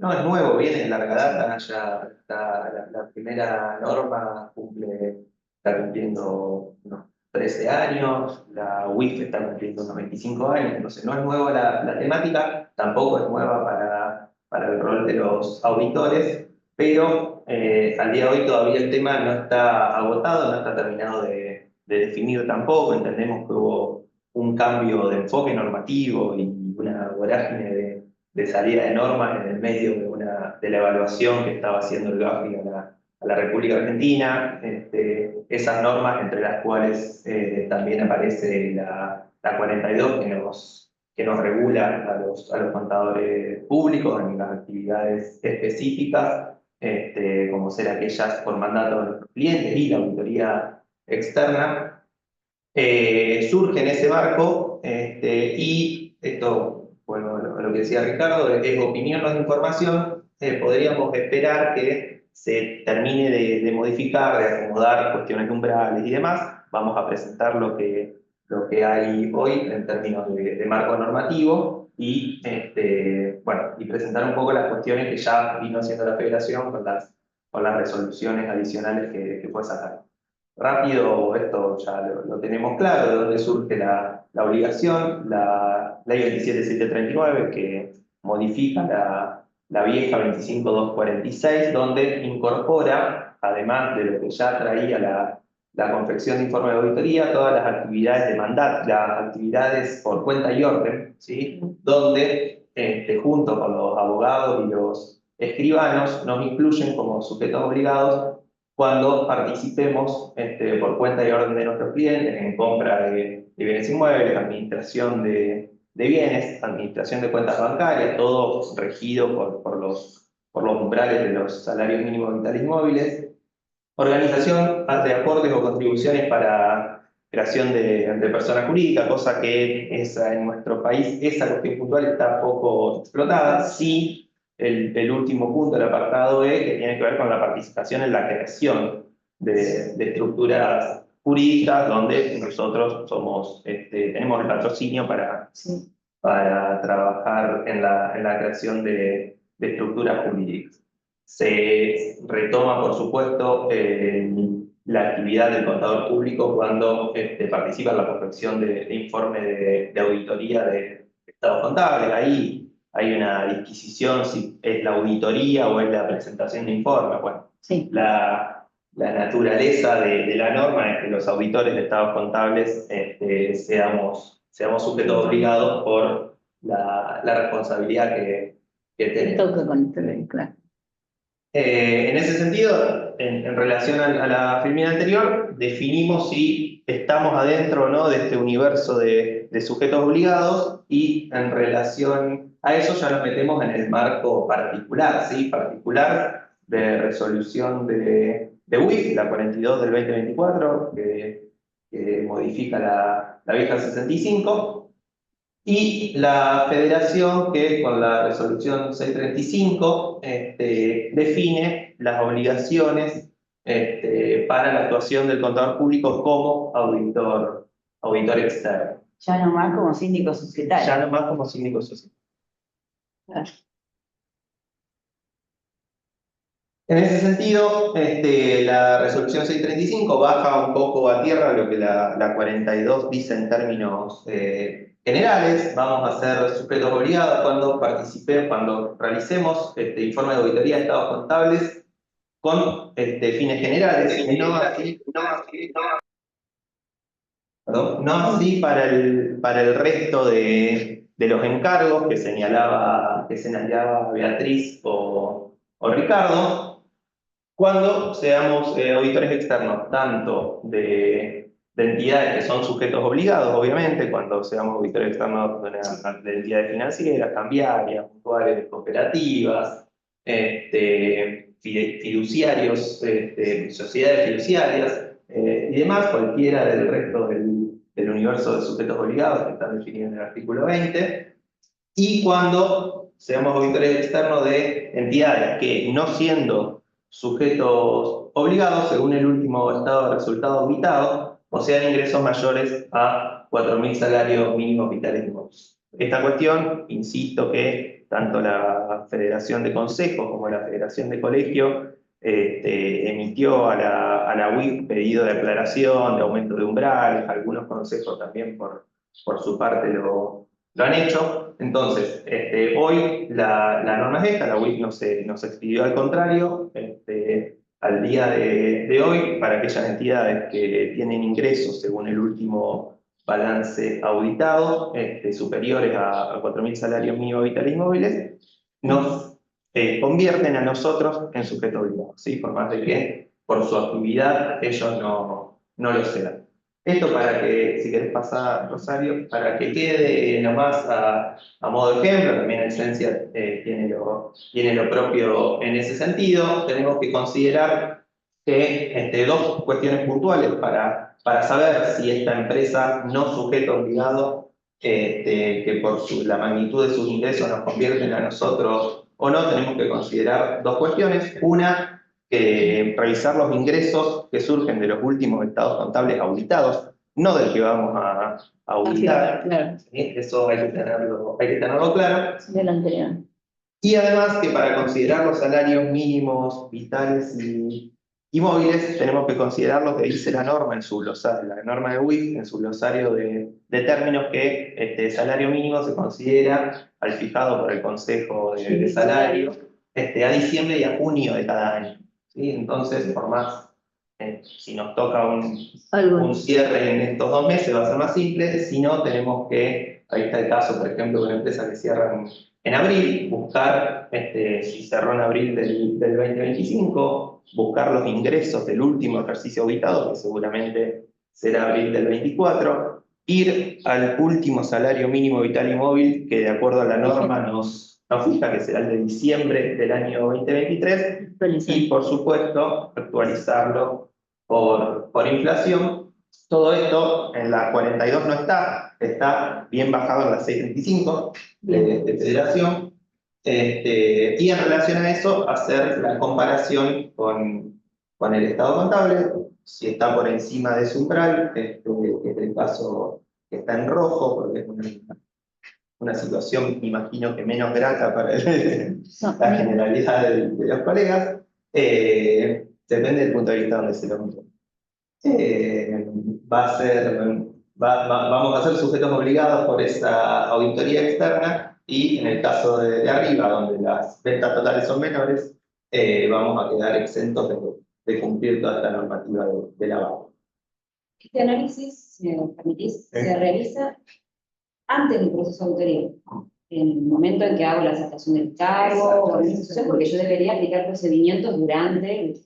no es nuevo, viene de larga data, ya está la primera norma está cumpliendo unos 13 años, la UIF está cumpliendo unos 25 años, entonces no es nueva la temática, tampoco es nueva para el rol de los auditores, pero al día de hoy todavía el tema no está agotado, no está terminado de definir tampoco. Entendemos que hubo un cambio de enfoque normativo y una vorágine de salida de normas en el medio de la evaluación que estaba haciendo el GAFI a la República Argentina. Esas normas, entre las cuales también aparece la 42 que nos regula a los contadores públicos en las actividades específicas, como ser aquellas por mandato de los clientes y la auditoría externa, surge en ese marco, y esto, bueno, lo que decía Ricardo, es opinión, no es información. Podríamos esperar que se termine de modificar, de acomodar cuestiones de umbrales y demás. Vamos a presentar lo que hay hoy en términos de marco normativo y, bueno, y presentar un poco las cuestiones que ya vino haciendo la Federación con las resoluciones adicionales que fue sacando. Rápido, esto ya lo tenemos claro, de dónde surge la obligación, la ley 27739 que modifica la vieja 25246, donde incorpora, además de lo que ya traía la confección de informe de auditoría, todas las actividades de mandato, las actividades por cuenta y orden, ¿sí? Donde, junto con los abogados y los escribanos, nos incluyen como sujetos obligados cuando participemos por cuenta y orden de nuestros clientes en compra de bienes inmuebles, administración de bienes, administración de cuentas bancarias, todo regido por los umbrales de los salarios mínimos vitales y móviles, organización de aportes o contribuciones para creación de persona jurídica, cosa que en nuestro país, esa cuestión puntual está poco explotada. Sí, el último punto, el apartado E, que tiene que ver con la participación en la creación de estructuras jurídicas donde nosotros tenemos el patrocinio para trabajar en la creación de estructuras jurídicas. Se retoma, por supuesto, la actividad del contador público cuando participa en la confección de informe de auditoría de estados contables. Ahí hay una disquisición si es la auditoría o es la presentación de informe. Bueno, Sí. la naturaleza de la norma es que los auditores de estados contables seamos sujetos obligados por la responsabilidad que Te tenemos. toca con esto, claro. En ese sentido, en relación a la filmina anterior, definimos si estamos adentro o no de este universo de sujetos obligados, y en relación a eso ya nos metemos en el marco particular, ¿sí? Particular de resolución de UIF, la 42 del 2024, que modifica la vieja 65. Y la federación que con la resolución 635 define las obligaciones para la actuación del contador público como auditor externo. Ya nomás como síndico societario. Ya nomás como síndico social. Claro. En ese sentido, la resolución 635 baja un poco a tierra lo que la 42 dice en términos generales. Vamos a ser sujetos obligados cuando realicemos informe de auditoría de estados contables con fines generales, no así para el resto de los encargos que señalaba Beatriz o Ricardo, cuando seamos auditores externos, tanto de entidades que son sujetos obligados, obviamente, cuando seamos auditores externos de entidades financieras, cambiarias, mutuales, cooperativas, fiduciarios, sociedades fiduciarias, y demás, cualquiera del resto del universo de sujetos obligados que están definidos en el artículo 20, y cuando seamos auditores externos de entidades que, no siendo sujetos obligados, según el último estado de resultado auditado, posean ingresos mayores a 4.000 salarios mínimos vitales y móviles. Esta cuestión, insisto que tanto la Federación de Consejos como la Federación de Colegios emitió a la UIF pedido de aclaración, de aumento de umbrales, algunos consejos también por su parte lo han hecho. Entonces, hoy la norma es esta, la UIF no se expidió, al contrario, al día de hoy, para aquellas entidades que tienen ingresos según el último balance auditado, superiores a 4.000 salarios mínimos vitales y móviles, nos convierten a nosotros en sujetos obligados, ¿sí? Por más de que por su actividad ellos no lo sean. Esto para que, si querés pasar, Rosario, para que quede nomás a modo de ejemplo, también la licencia tiene lo propio en ese sentido. Tenemos que considerar que dos cuestiones puntuales para saber si esta empresa no sujeto obligado, que por la magnitud de sus ingresos nos convierten a nosotros o no, tenemos que considerar dos cuestiones. Una, revisar los ingresos que surgen de los últimos estados contables auditados, no del que vamos a auditar. Claro, Eso hay que tenerlo claro. del anterior. Y además que para considerar los salarios mínimos vitales y móviles, tenemos que considerar lo que dice la norma en su glosario, la norma de UIF, en su glosario de términos, que salario mínimo se considera al fijado por el Consejo de Salario a diciembre y a junio de cada año, ¿sí? Entonces, por más, si nos toca un cierre en estos 2 meses, va a ser más simple. Si no, tenemos que, ahí está el caso, por ejemplo, de una empresa que cierra en abril, buscar, si cerró en abril del 2025, buscar los ingresos del último ejercicio auditado, que seguramente será abril del 24, ir al último salario mínimo vital y móvil, que de acuerdo a la norma nos fija, que será el de diciembre del año 2023, y por supuesto actualizarlo por inflación. Todo esto en la 42 no está bien bajado en la 635 de Federación. Y en relación a eso, hacer la comparación con el estado contable. si está por encima de su umbral, que es el caso que está en rojo, porque es una situación, imagino que menos grata para la generalidad de los colegas, depende del punto de vista donde se lo mire. Vamos a ser sujetos obligados por esa auditoría externa y en el caso de arriba, donde las ventas totales son menores, vamos a quedar exentos de cumplir toda esta normativa de lavado. Este análisis, si me permitís, se realiza antes del proceso de auditoría, en el momento en que hago la aceptación del cargo o organización, porque yo debería aplicar procedimientos durante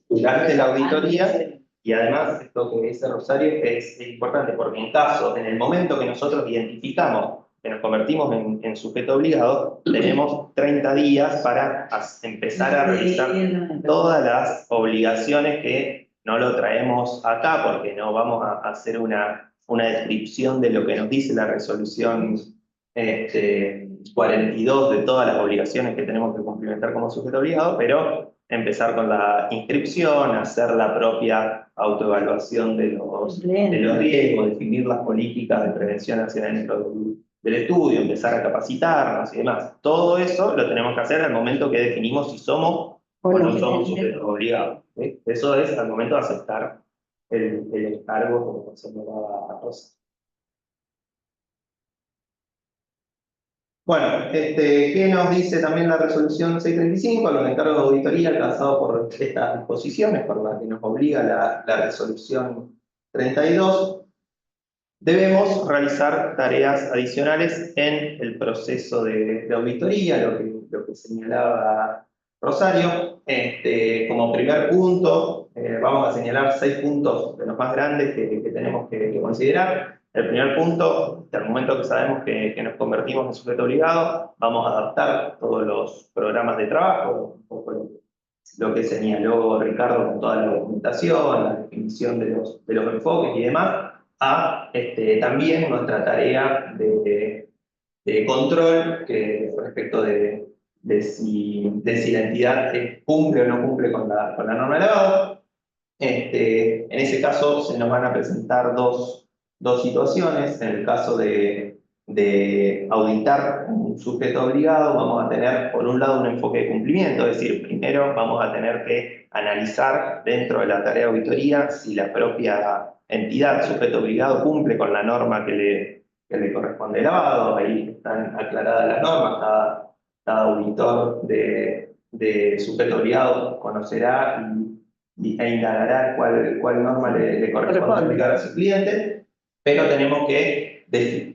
la auditoría. Y además, esto que dice Rosario es importante, porque en el momento que nosotros identificamos que nos convertimos en sujeto obligado, tenemos 30 días para empezar a realizar todas las obligaciones que no lo traemos acá, porque no vamos a hacer una descripción de lo que nos dice la resolución 42 de todas las obligaciones que tenemos que cumplimentar como sujeto obligado, pero empezar con la inscripción, hacer la propia autoevaluación de los riesgos, definir las políticas de prevención hacia dentro del estudio, empezar a capacitarnos y demás. Todo eso lo tenemos que hacer al momento que definimos si somos o no somos sujetos obligados. ¿Sí? Eso es al momento de aceptar el encargo como se me daba a Rosa. Bueno, ¿qué nos dice también la resolución 635? Los encargos de auditoría alcanzados por estas disposiciones, por las que nos obliga la resolución 32, debemos realizar tareas adicionales en el proceso de auditoría, lo que señalaba Rosario. Como primer punto, vamos a señalar 6 puntos de los más grandes que tenemos que considerar. El primer punto, al momento que sabemos que nos convertimos en sujeto obligado, vamos a adaptar todos los programas de trabajo, un poco lo que señaló Ricardo con toda la documentación, la definición de los enfoques y demás, a también nuestra tarea de control respecto de si la entidad cumple o no cumple con la norma de lavado. En ese caso se nos van a presentar dos situaciones. En el caso de auditar un sujeto obligado, vamos a tener por un lado un enfoque de cumplimiento, es decir, primero vamos a tener que analizar dentro de la tarea de auditoría si la propia entidad, sujeto obligado, cumple con la norma que le corresponde el lavado. Ahí están aclaradas las normas, cada auditor de sujeto obligado conocerá e indagará cuál norma le corresponde aplicar a su cliente, pero tenemos que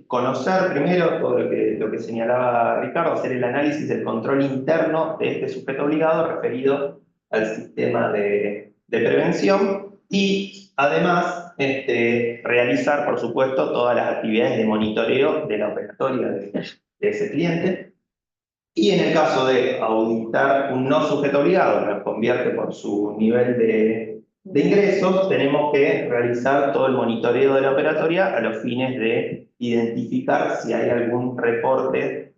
conocer primero todo lo que señalaba Ricardo, hacer el análisis del control interno de este sujeto obligado referido al sistema de prevención y además realizar, por supuesto, todas las actividades de monitoreo de la operatoria de ese cliente. Y en el caso de auditar un no sujeto obligado, que nos convierte por su nivel de ingresos, tenemos que realizar todo el monitoreo de la operatoria a los fines de identificar si hay algún reporte,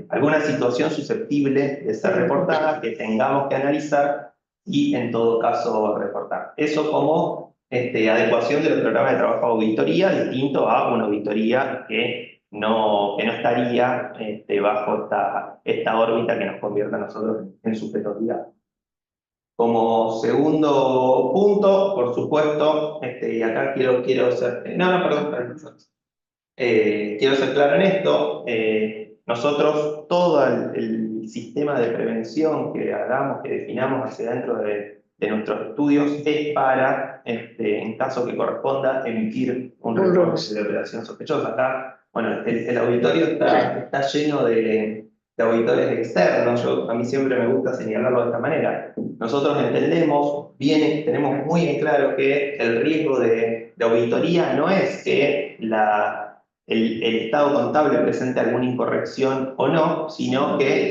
alguna situación susceptible de ser reportada, que tengamos que analizar y en todo caso reportar. Eso como adecuación de los programas de trabajo de auditoría, distinto a una auditoría que no estaría bajo esta órbita que nos convierte a nosotros en sujetos obligados. Como segundo punto, por supuesto, y acá quiero ser... perdón. Quiero ser claro en esto. Nosotros, todo el sistema de prevención que hagamos, que definamos hacia dentro de nuestros estudios, es para, en caso que corresponda, emitir un reporte de operación sospechosa. Acá, bueno, el auditorio está lleno de auditores externos. A mí siempre me gusta señalarlo de esta manera. Nosotros entendemos bien, tenemos muy en claro que el riesgo de auditoría no es que el estado contable presente alguna incorrección o no, sino que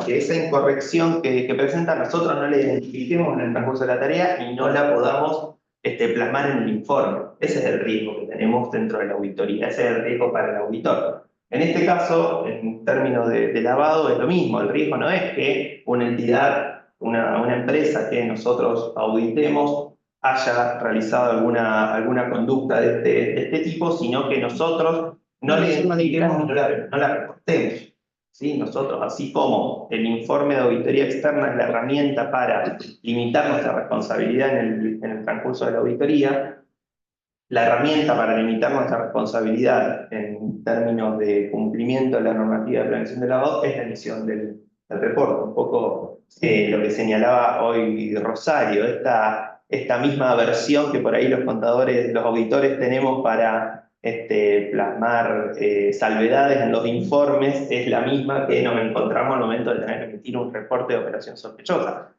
esa incorrección que presenta nosotros no la identifiquemos en el transcurso de la tarea y no la podamos plasmar en el informe. Ese es el riesgo que tenemos dentro de la auditoría, ese es el riesgo para el auditor. En este caso, en términos de lavado, es lo mismo. El riesgo no es que una entidad, una empresa que nosotros auditemos haya realizado alguna conducta de este tipo, sino que nosotros no le identifiquemos y no la reportemos. ¿Sí? Nosotros, así como el informe de auditoría externa es la herramienta para limitar nuestra responsabilidad en el transcurso de la auditoría, la herramienta para limitar nuestra responsabilidad en términos de cumplimiento de la normativa de prevención del lavado es la emisión del reporte. Un poco lo que señalaba hoy Rosario, esta misma versión que por ahí los contadores, los auditores tenemos para plasmar salvedades en los informes, es la misma que nos encontramos al momento de tener que emitir un reporte de operación sospechosa.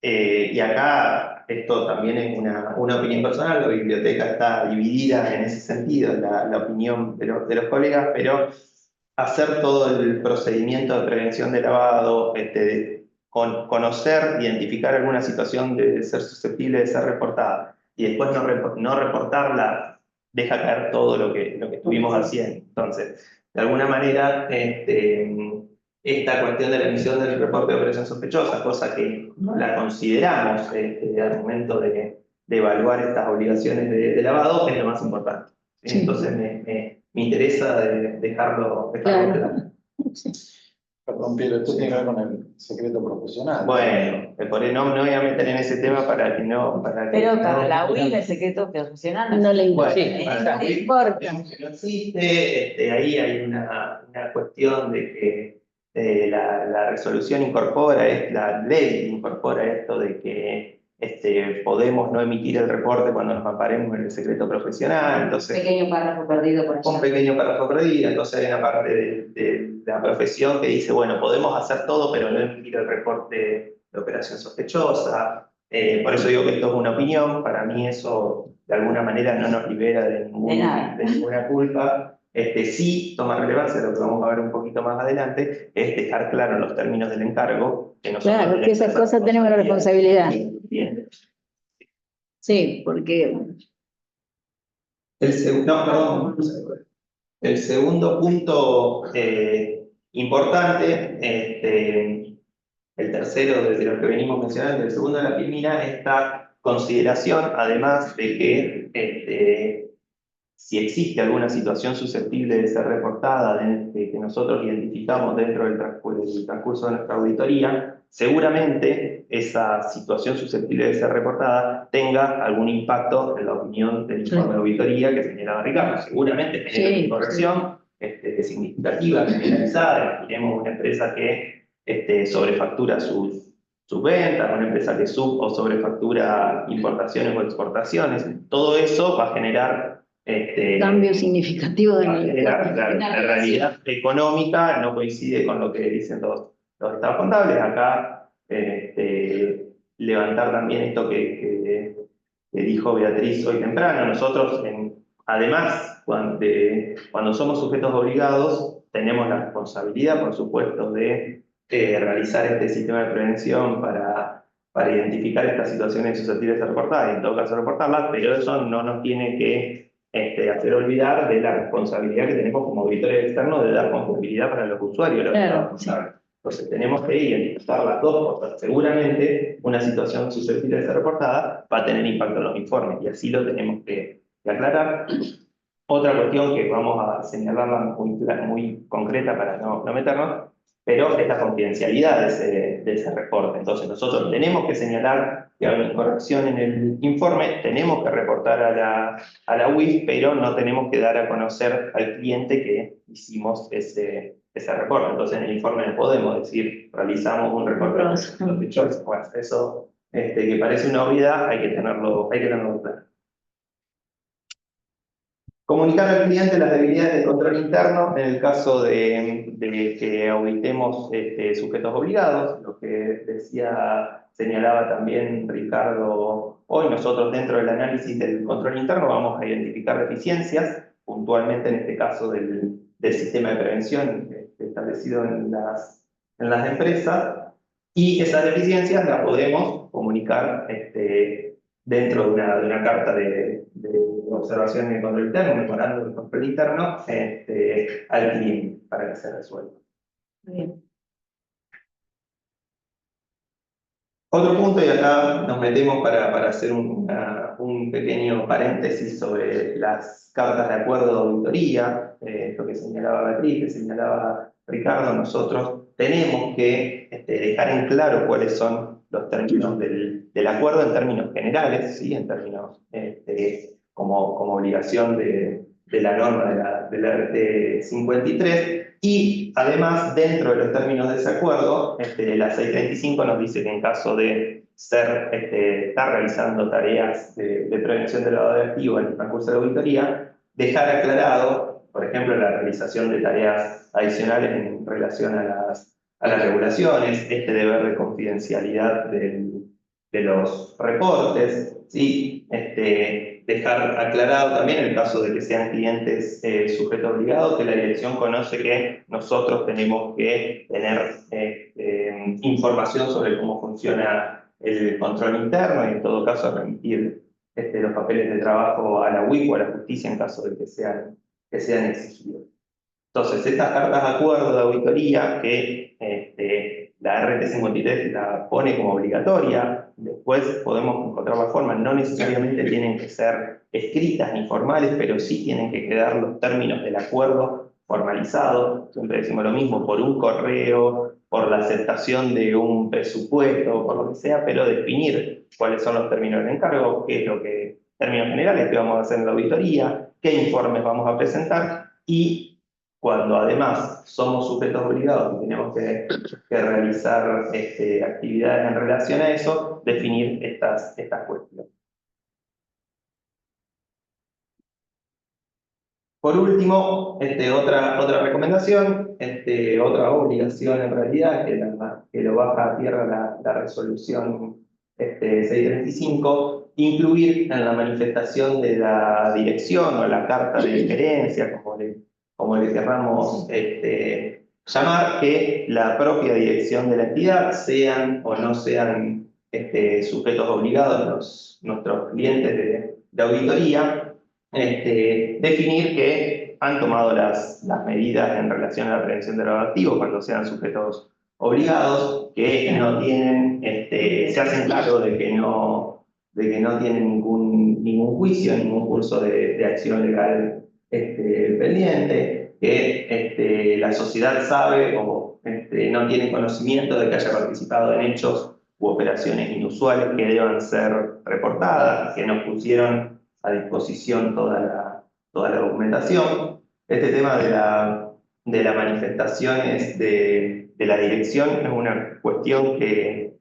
Y acá esto también es una opinión personal, la biblioteca está dividida en ese sentido, la opinión de los colegas, pero hacer todo el procedimiento de prevención de lavado, conocer, identificar alguna situación de ser susceptible de ser reportada y después no reportarla, deja caer todo lo que estuvimos haciendo. Entonces, de alguna manera, esta cuestión de la emisión del reporte de operación sospechosa, cosa que no la consideramos al momento de evaluar estas obligaciones de lavado, es lo más importante. Sí. Entonces me interesa dejarlo claro. Sí. Perdón, Piero, esto tiene que ver con el secreto profesional. Bueno, por ahí no voy a meter en ese tema para que no... Pero para la UIF el secreto profesional No le importa. Bueno, para la UIF no existe, ahí hay una cuestión de que la resolución incorpora, la ley incorpora esto de que podemos no emitir el reporte cuando nos amparemos en el secreto profesional, entonces... Pequeño párrafo perdido por allá. Un pequeño párrafo perdido, entonces hay una parte de la profesión que dice, bueno, podemos hacer todo, pero no emitir el reporte de operación sospechosa. Por eso digo que esto es una opinión, para mí eso de alguna manera no nos libera de ninguna culpa. Sí toma relevancia, lo que vamos a ver un poquito más adelante, es dejar claro los términos del encargo. Que Claro, que esas cosas tenemos la responsabilidad. Bien. Sí, porque... El segundo punto importante, el tercero de los que venimos mencionando, el segundo de la primera, esta consideración, además de que si existe alguna situación susceptible de ser reportada que nosotros identificamos dentro del transcurso de nuestra auditoría, seguramente esa situación susceptible de ser reportada tenga algún impacto en la opinión del informe de auditoría que señalaba Ricardo. Seguramente genera una corrección significativa, generalizada. Imaginemos una empresa que sobrefactura sus ventas, una empresa que sub o sobrefactura importaciones o exportaciones. Todo eso va a generar cambio significativo de la realidad económica no coincide con lo que dicen los estados contables. Acá levantar también esto que dijo Beatriz hoy temprano. Nosotros, además, cuando somos sujetos obligados, tenemos la responsabilidad, por supuesto, de realizar este sistema de prevención para identificar estas situaciones susceptibles de ser reportadas y en todo caso reportarlas, pero eso no nos tiene que hacer olvidar de la responsabilidad que tenemos como auditores externos de dar confiabilidad para los usuarios. Claro, Entonces tenemos que identificar las dos cosas. Seguramente una situación susceptible de ser reportada va a tener impacto en los informes y así lo tenemos que aclarar. Otra cuestión que vamos a señalarla muy concreta para no meternos, pero es la confidencialidad de ese reporte. Entonces nosotros tenemos que señalar que hay una incorrección en el informe, tenemos que reportar a la UIF, pero no tenemos que dar a conocer al cliente que hicimos ese reporte. Entonces en el informe no podemos decir, realizamos un reporte sospechoso. Bueno, eso que parece una obviedad, hay que tenerlo claro. Comunicar al cliente las debilidades del control interno en el caso de que auditemos sujetos obligados, lo que señalaba también Ricardo hoy. Nosotros dentro del análisis del control interno vamos a identificar deficiencias, puntualmente en este caso del sistema de prevención establecido en las empresas, y esas deficiencias las podemos comunicar dentro de una carta de observación de control interno, mejorando el control interno al cliente para que se resuelva. Bien. Otro punto, y acá nos metemos para hacer un pequeño paréntesis sobre las cartas de acuerdo de auditoría, lo que señalaba Beatriz, que señalaba Ricardo. Nosotros tenemos que dejar en claro cuáles son los términos del acuerdo en términos generales, ¿sí? En términos como obligación de la norma de la RT 53, y además, dentro de los términos de ese acuerdo, la 635 nos dice que en caso de estar realizando tareas de prevención del lavado de activos en el transcurso de la auditoría, dejar aclarado, por ejemplo, la realización de tareas adicionales en relación a las regulaciones, este deber de confidencialidad de los reportes, ¿sí? Dejar aclarado también en el caso de que sean clientes sujetos obligados, que la dirección conoce que nosotros tenemos que tener información sobre cómo funciona el control interno y en todo caso remitir los papeles de trabajo a la UIC o a la justicia en caso de que sean exigidos. Entonces, estas cartas de acuerdo de auditoría que la RT 53 la pone como obligatoria, después podemos encontrar la forma, no necesariamente tienen que ser escritas ni formales, pero sí tienen que quedar los términos del acuerdo formalizados, siempre decimos lo mismo, por un correo, por la aceptación de un presupuesto, por lo que sea, pero definir cuáles son los términos del encargo, qué es lo que, términos generales que vamos a hacer en la auditoría, qué informes vamos a presentar, y cuando además somos sujetos obligados y tenemos que realizar actividades en relación a eso, definir estas cuestiones. Por último, otra recomendación, otra obligación en realidad, que lo baja a tierra la resolución 635, incluir en la manifestación de la dirección o la carta de diferencia, como le querramos llamar, que la propia dirección de la entidad, sean o no sean sujetos obligados nuestros clientes de auditoría, definir que han tomado las medidas en relación a la prevención del lavado de activos cuando sean sujetos obligados, que no tienen, se hacen cargo de que no tienen ningún juicio, ningún curso de acción legal pendiente, que la sociedad sabe o no tiene conocimiento de que haya participado en hechos u operaciones inusuales que deban ser reportadas, que nos pusieron a disposición toda la documentación. Este tema de las manifestaciones de la dirección es una cuestión que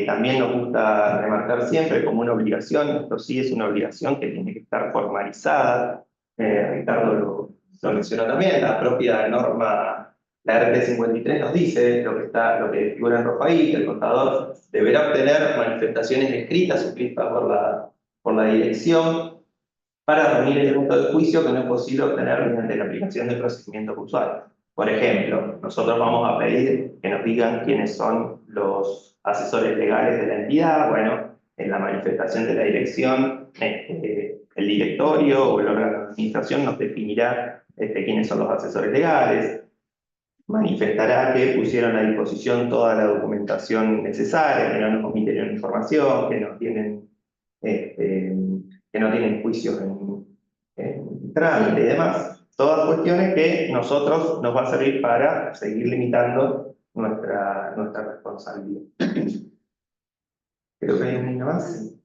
también nos gusta remarcar siempre como una obligación. Esto sí es una obligación que tiene que estar formalizada. Ricardo lo mencionó también, la propia norma, la RT 53 nos dice lo que figura en rojo ahí, que el contador deberá obtener manifestaciones escritas suscritas por la dirección para reunir elementos de juicio que no es posible obtener mediante la aplicación del procedimiento usual. Por ejemplo, nosotros vamos a pedir que nos digan quiénes son los asesores legales de la entidad. Bueno, en la manifestación de la dirección, el directorio o el órgano de administración nos definirá quiénes son los asesores legales, manifestará que pusieron a disposición toda la documentación necesaria, que no nos omitieron información, que no tienen juicios en trámite y demás. Todas cuestiones que nosotros nos va a servir para seguir limitando nuestra responsabilidad. Creo que hay un más.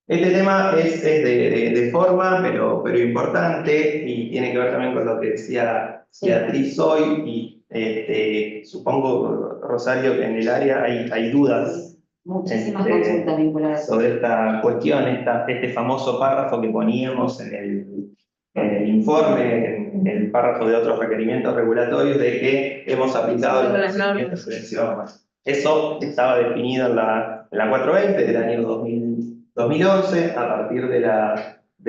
Este tema es de forma, pero importante, y tiene que ver también con lo que decía Beatriz hoy, y supongo, Rosario, que en el área hay dudas. Muchísimas consultas vinculadas sobre esta cuestión, este famoso párrafo que poníamos en el informe, en el párrafo de otros requerimientos regulatorios, de que hemos aplicado los procedimientos de selección. Eso estaba definido en la 420 del año 2011, a partir de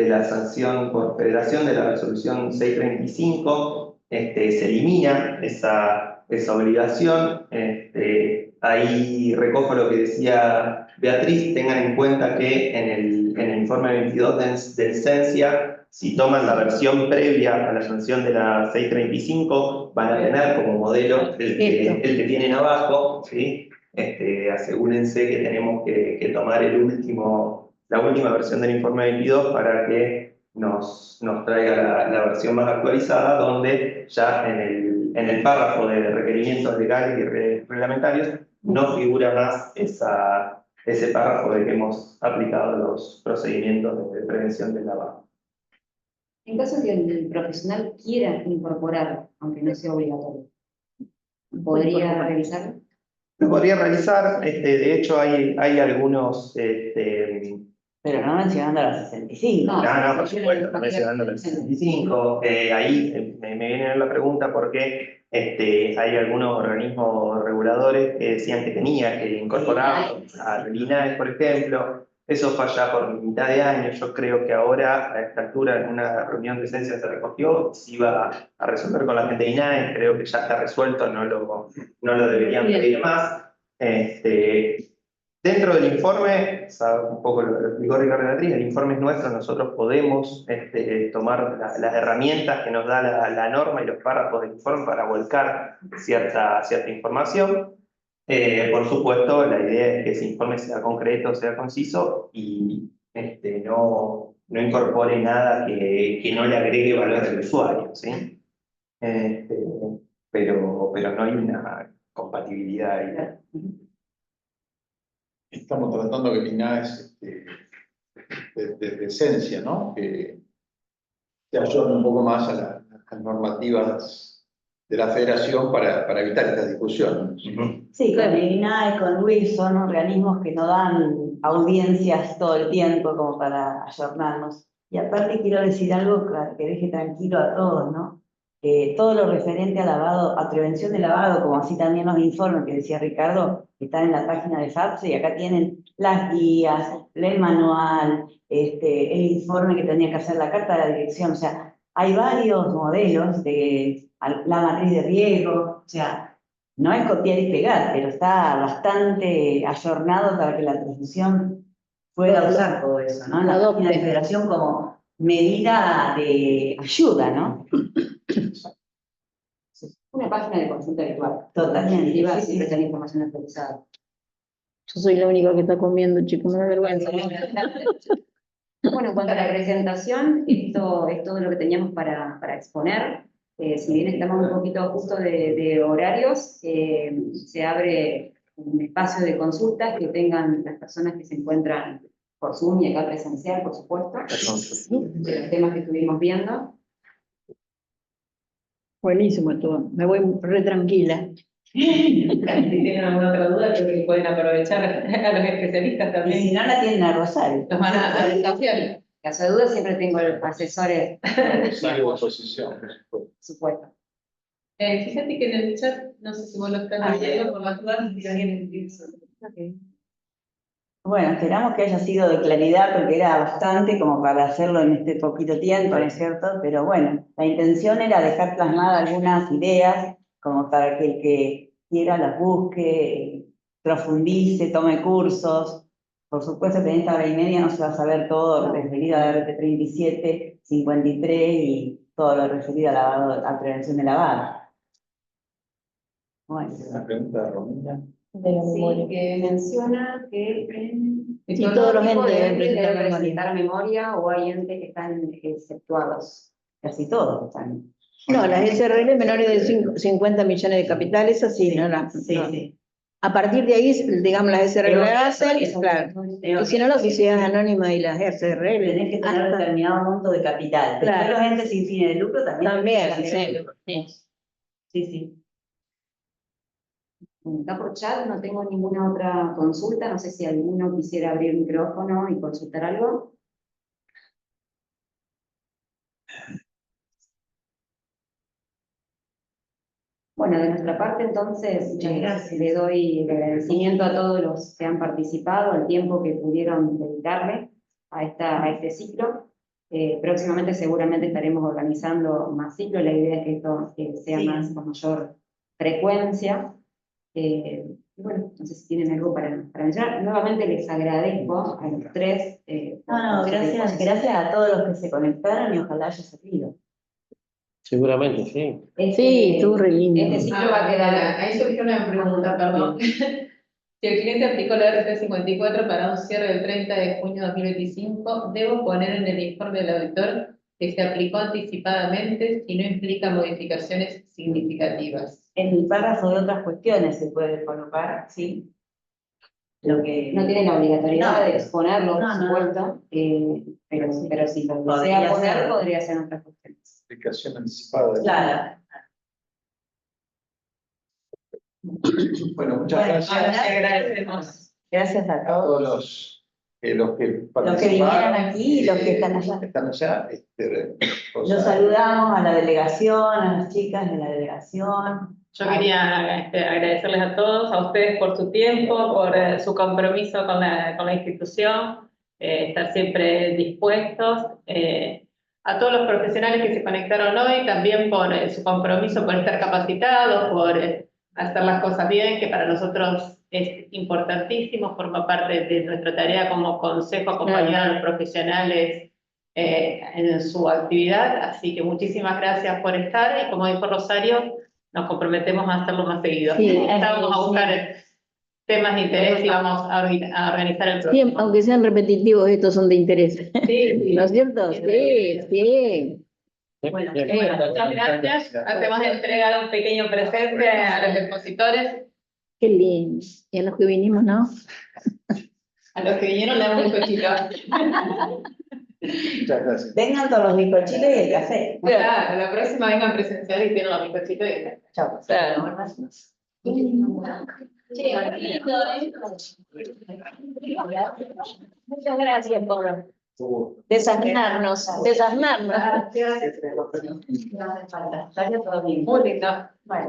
la sanción por federación de la resolución 635, se elimina esa obligación. Ahí recojo lo que decía Beatriz, tengan en cuenta que en el informe 22 del CENSIA, si toman la versión previa a la sanción de la 635, van a tener como modelo el que tienen abajo, ¿sí? asegúrense que tenemos que tomar la última versión del informe 22 para que nos traiga la versión más actualizada, donde ya en el párrafo de requerimientos legales y reglamentarios no figura más ese párrafo de que hemos aplicado los procedimientos de prevención del lavado. En caso que el profesional quiera incorporar, aunque no sea obligatorio, ¿podría revisarlo? Lo podría realizar, de hecho hay algunos, Pero no mencionando la 65. no, por supuesto, no mencionando el 65, ahí me viene la pregunta porque hay algunos organismos reguladores que decían que tenía que incorporar al INAE, por ejemplo. Eso fue allá por mitad de año. Yo creo que ahora, a esta altura, en una reunión de esencia se recogió, se iba a resolver con la gente de INAE, creo que ya está resuelto, no lo deberían pedir más. Dentro del informe, un poco lo explicó Ricardo Beatriz, el informe es nuestro, nosotros podemos tomar las herramientas que nos da la norma y los párrafos del informe para volcar cierta información. Por supuesto, la idea es que ese informe sea concreto, sea conciso y no incorpore nada que no le agregue valor al usuario, ¿sí? Pero no hay una compatibilidad ahí. Estamos tratando que el INAE es de esencia, ¿no? Que se ayude un poco más a las normativas de la federación para evitar estas discusiones. Sí, con el INAE, con Luis, son organismos que nos dan audiencias todo el tiempo como para ayornarnos. Y aparte quiero decir algo que deje tranquilo a todos, ¿no? Que todo lo referente a lavado, a prevención de lavado, como así también los informes que decía Ricardo, que están en la página de FAPSE, y acá tienen las guías, el manual, el informe que tenía que hacer la carta de la dirección, o sea, hay varios modelos de la matriz de riesgo, o sea, no es copiar y pegar, pero está bastante ayornado para que la transmisión pueda usar todo eso, ¿no? La página de federación como medida de ayuda, ¿no? Una página de consulta virtual. Totalmente. Y va Sí, sí, siempre sí. tener información actualizada. Yo soy la única que está comiendo, chicos, me da vergüenza. Bueno, en cuanto a la presentación, esto es todo lo que teníamos para exponer. Si bien estamos un poquito justo de horarios, se abre un espacio de consultas que tengan las personas que se encuentran por Zoom y acá presencial, por supuesto, de los temas que estuvimos viendo. Buenísimo todo, me voy re tranquila. Si tienen alguna otra duda, creo que pueden aprovechar a los especialistas Y también. si no la tienen a Rosario. Los van a desafiar. En caso de duda, siempre tengo asesores, Rosario de oposición. por supuesto. Fíjate que en el chat, no sé si vos lo estás viendo por las dudas, si alguien Bueno, esperamos que haya sido de claridad porque era bastante como para hacerlo en este poquito tiempo, ¿no es cierto? Pero bueno, la intención era dejar plasmadas algunas ideas como para que el que quiera las busque, profundice, tome cursos. Por supuesto que en esta hora y media no se va a saber todo lo referido a RT37, 53 y todo lo referido a prevención de lavado. Bueno. Una pregunta de Romina. Sí, que menciona que Y todos los tipo entes de deben presentar deben memoria. presentar memoria o hay entes que están exceptuados. Casi todos están. No, las SRL menores de 50 millones de capital, eso sí, no, Sí, no. sí. A partir de ahí, digamos, las SRL hacen, claro. Y si no, las sociedades anónimas y las SRL. Tenés que tener hasta- determinado monto de capital. Después Claro. los entes sin fines de lucro también. También, Sí, sí. sí, sí. Acá por chat no tengo ninguna otra consulta, no sé si alguno quisiera abrir el micrófono y consultar algo. Bueno, de nuestra parte entonces, Muchas gracias. le doy el agradecimiento a todos los que han participado, el tiempo que pudieron dedicarle a este ciclo. Próximamente seguramente estaremos organizando más ciclos, la idea es que esto sea Sí. más con mayor frecuencia. Y bueno, no sé si tienen algo para mencionar. Nuevamente les agradezco a los tres. No, gracias a todos los que se conectaron y ojalá haya servido. Seguramente, sí. Sí, estuvo re lindo. Este ciclo va a quedar. Ahí surgió una pregunta, perdón. Si el cliente aplicó la RP54 para un cierre del 30 de junio de 2025, debo poner en el informe del auditor que se aplicó anticipadamente si no implica modificaciones significativas. En el párrafo de otras cuestiones se puede colocar, ¿sí? Lo que... No tiene la obligatoriedad No. de exponerlo, por No, no. supuesto, pero si lo Podría desea poner, ser. podría ser otra cuestión. Explicación anticipada. Claro. Bueno, muchas Bueno, gracias ahora- Agradecemos. Gracias a a todos todos. los que Los que vinieron participaron, aquí y los que están allá. Están allá. Los saludamos a la delegación, a las chicas de la delegación. Yo quería agradecerles a todos, a ustedes por su tiempo, por su compromiso con la institución, estar siempre dispuestos. A todos los profesionales que se conectaron hoy, también por su compromiso, por estar capacitados, por hacer las cosas bien, que para nosotros es importantísimo, forma parte de nuestra tarea como consejo, acompañar a los profesionales en su actividad. Así que muchísimas gracias por estar y como dijo Rosario, nos comprometemos a hacerlo más seguido. Sí, Vamos a buscar temas de interés y vamos a organizar el Sí, próximo. aunque sean repetitivos, estos son de interés. Sí, ¿No es cierto? Sí, sí. Bueno, muchas gracias. Hacemos entrega de un pequeño presente a los expositores. Qué lindo. Y a los que vinimos, ¿no? A los que vinieron le damos un cochito. Muchas gracias. Vengan todos los bizcochitos y el café. Claro, la próxima vengan presencial y tienen los bizcochitos y el café. Chao. Claro. Muchas gracias por desasnarnos. Gracias. No hace falta. Salió todo bien. Muy lindo. Bueno.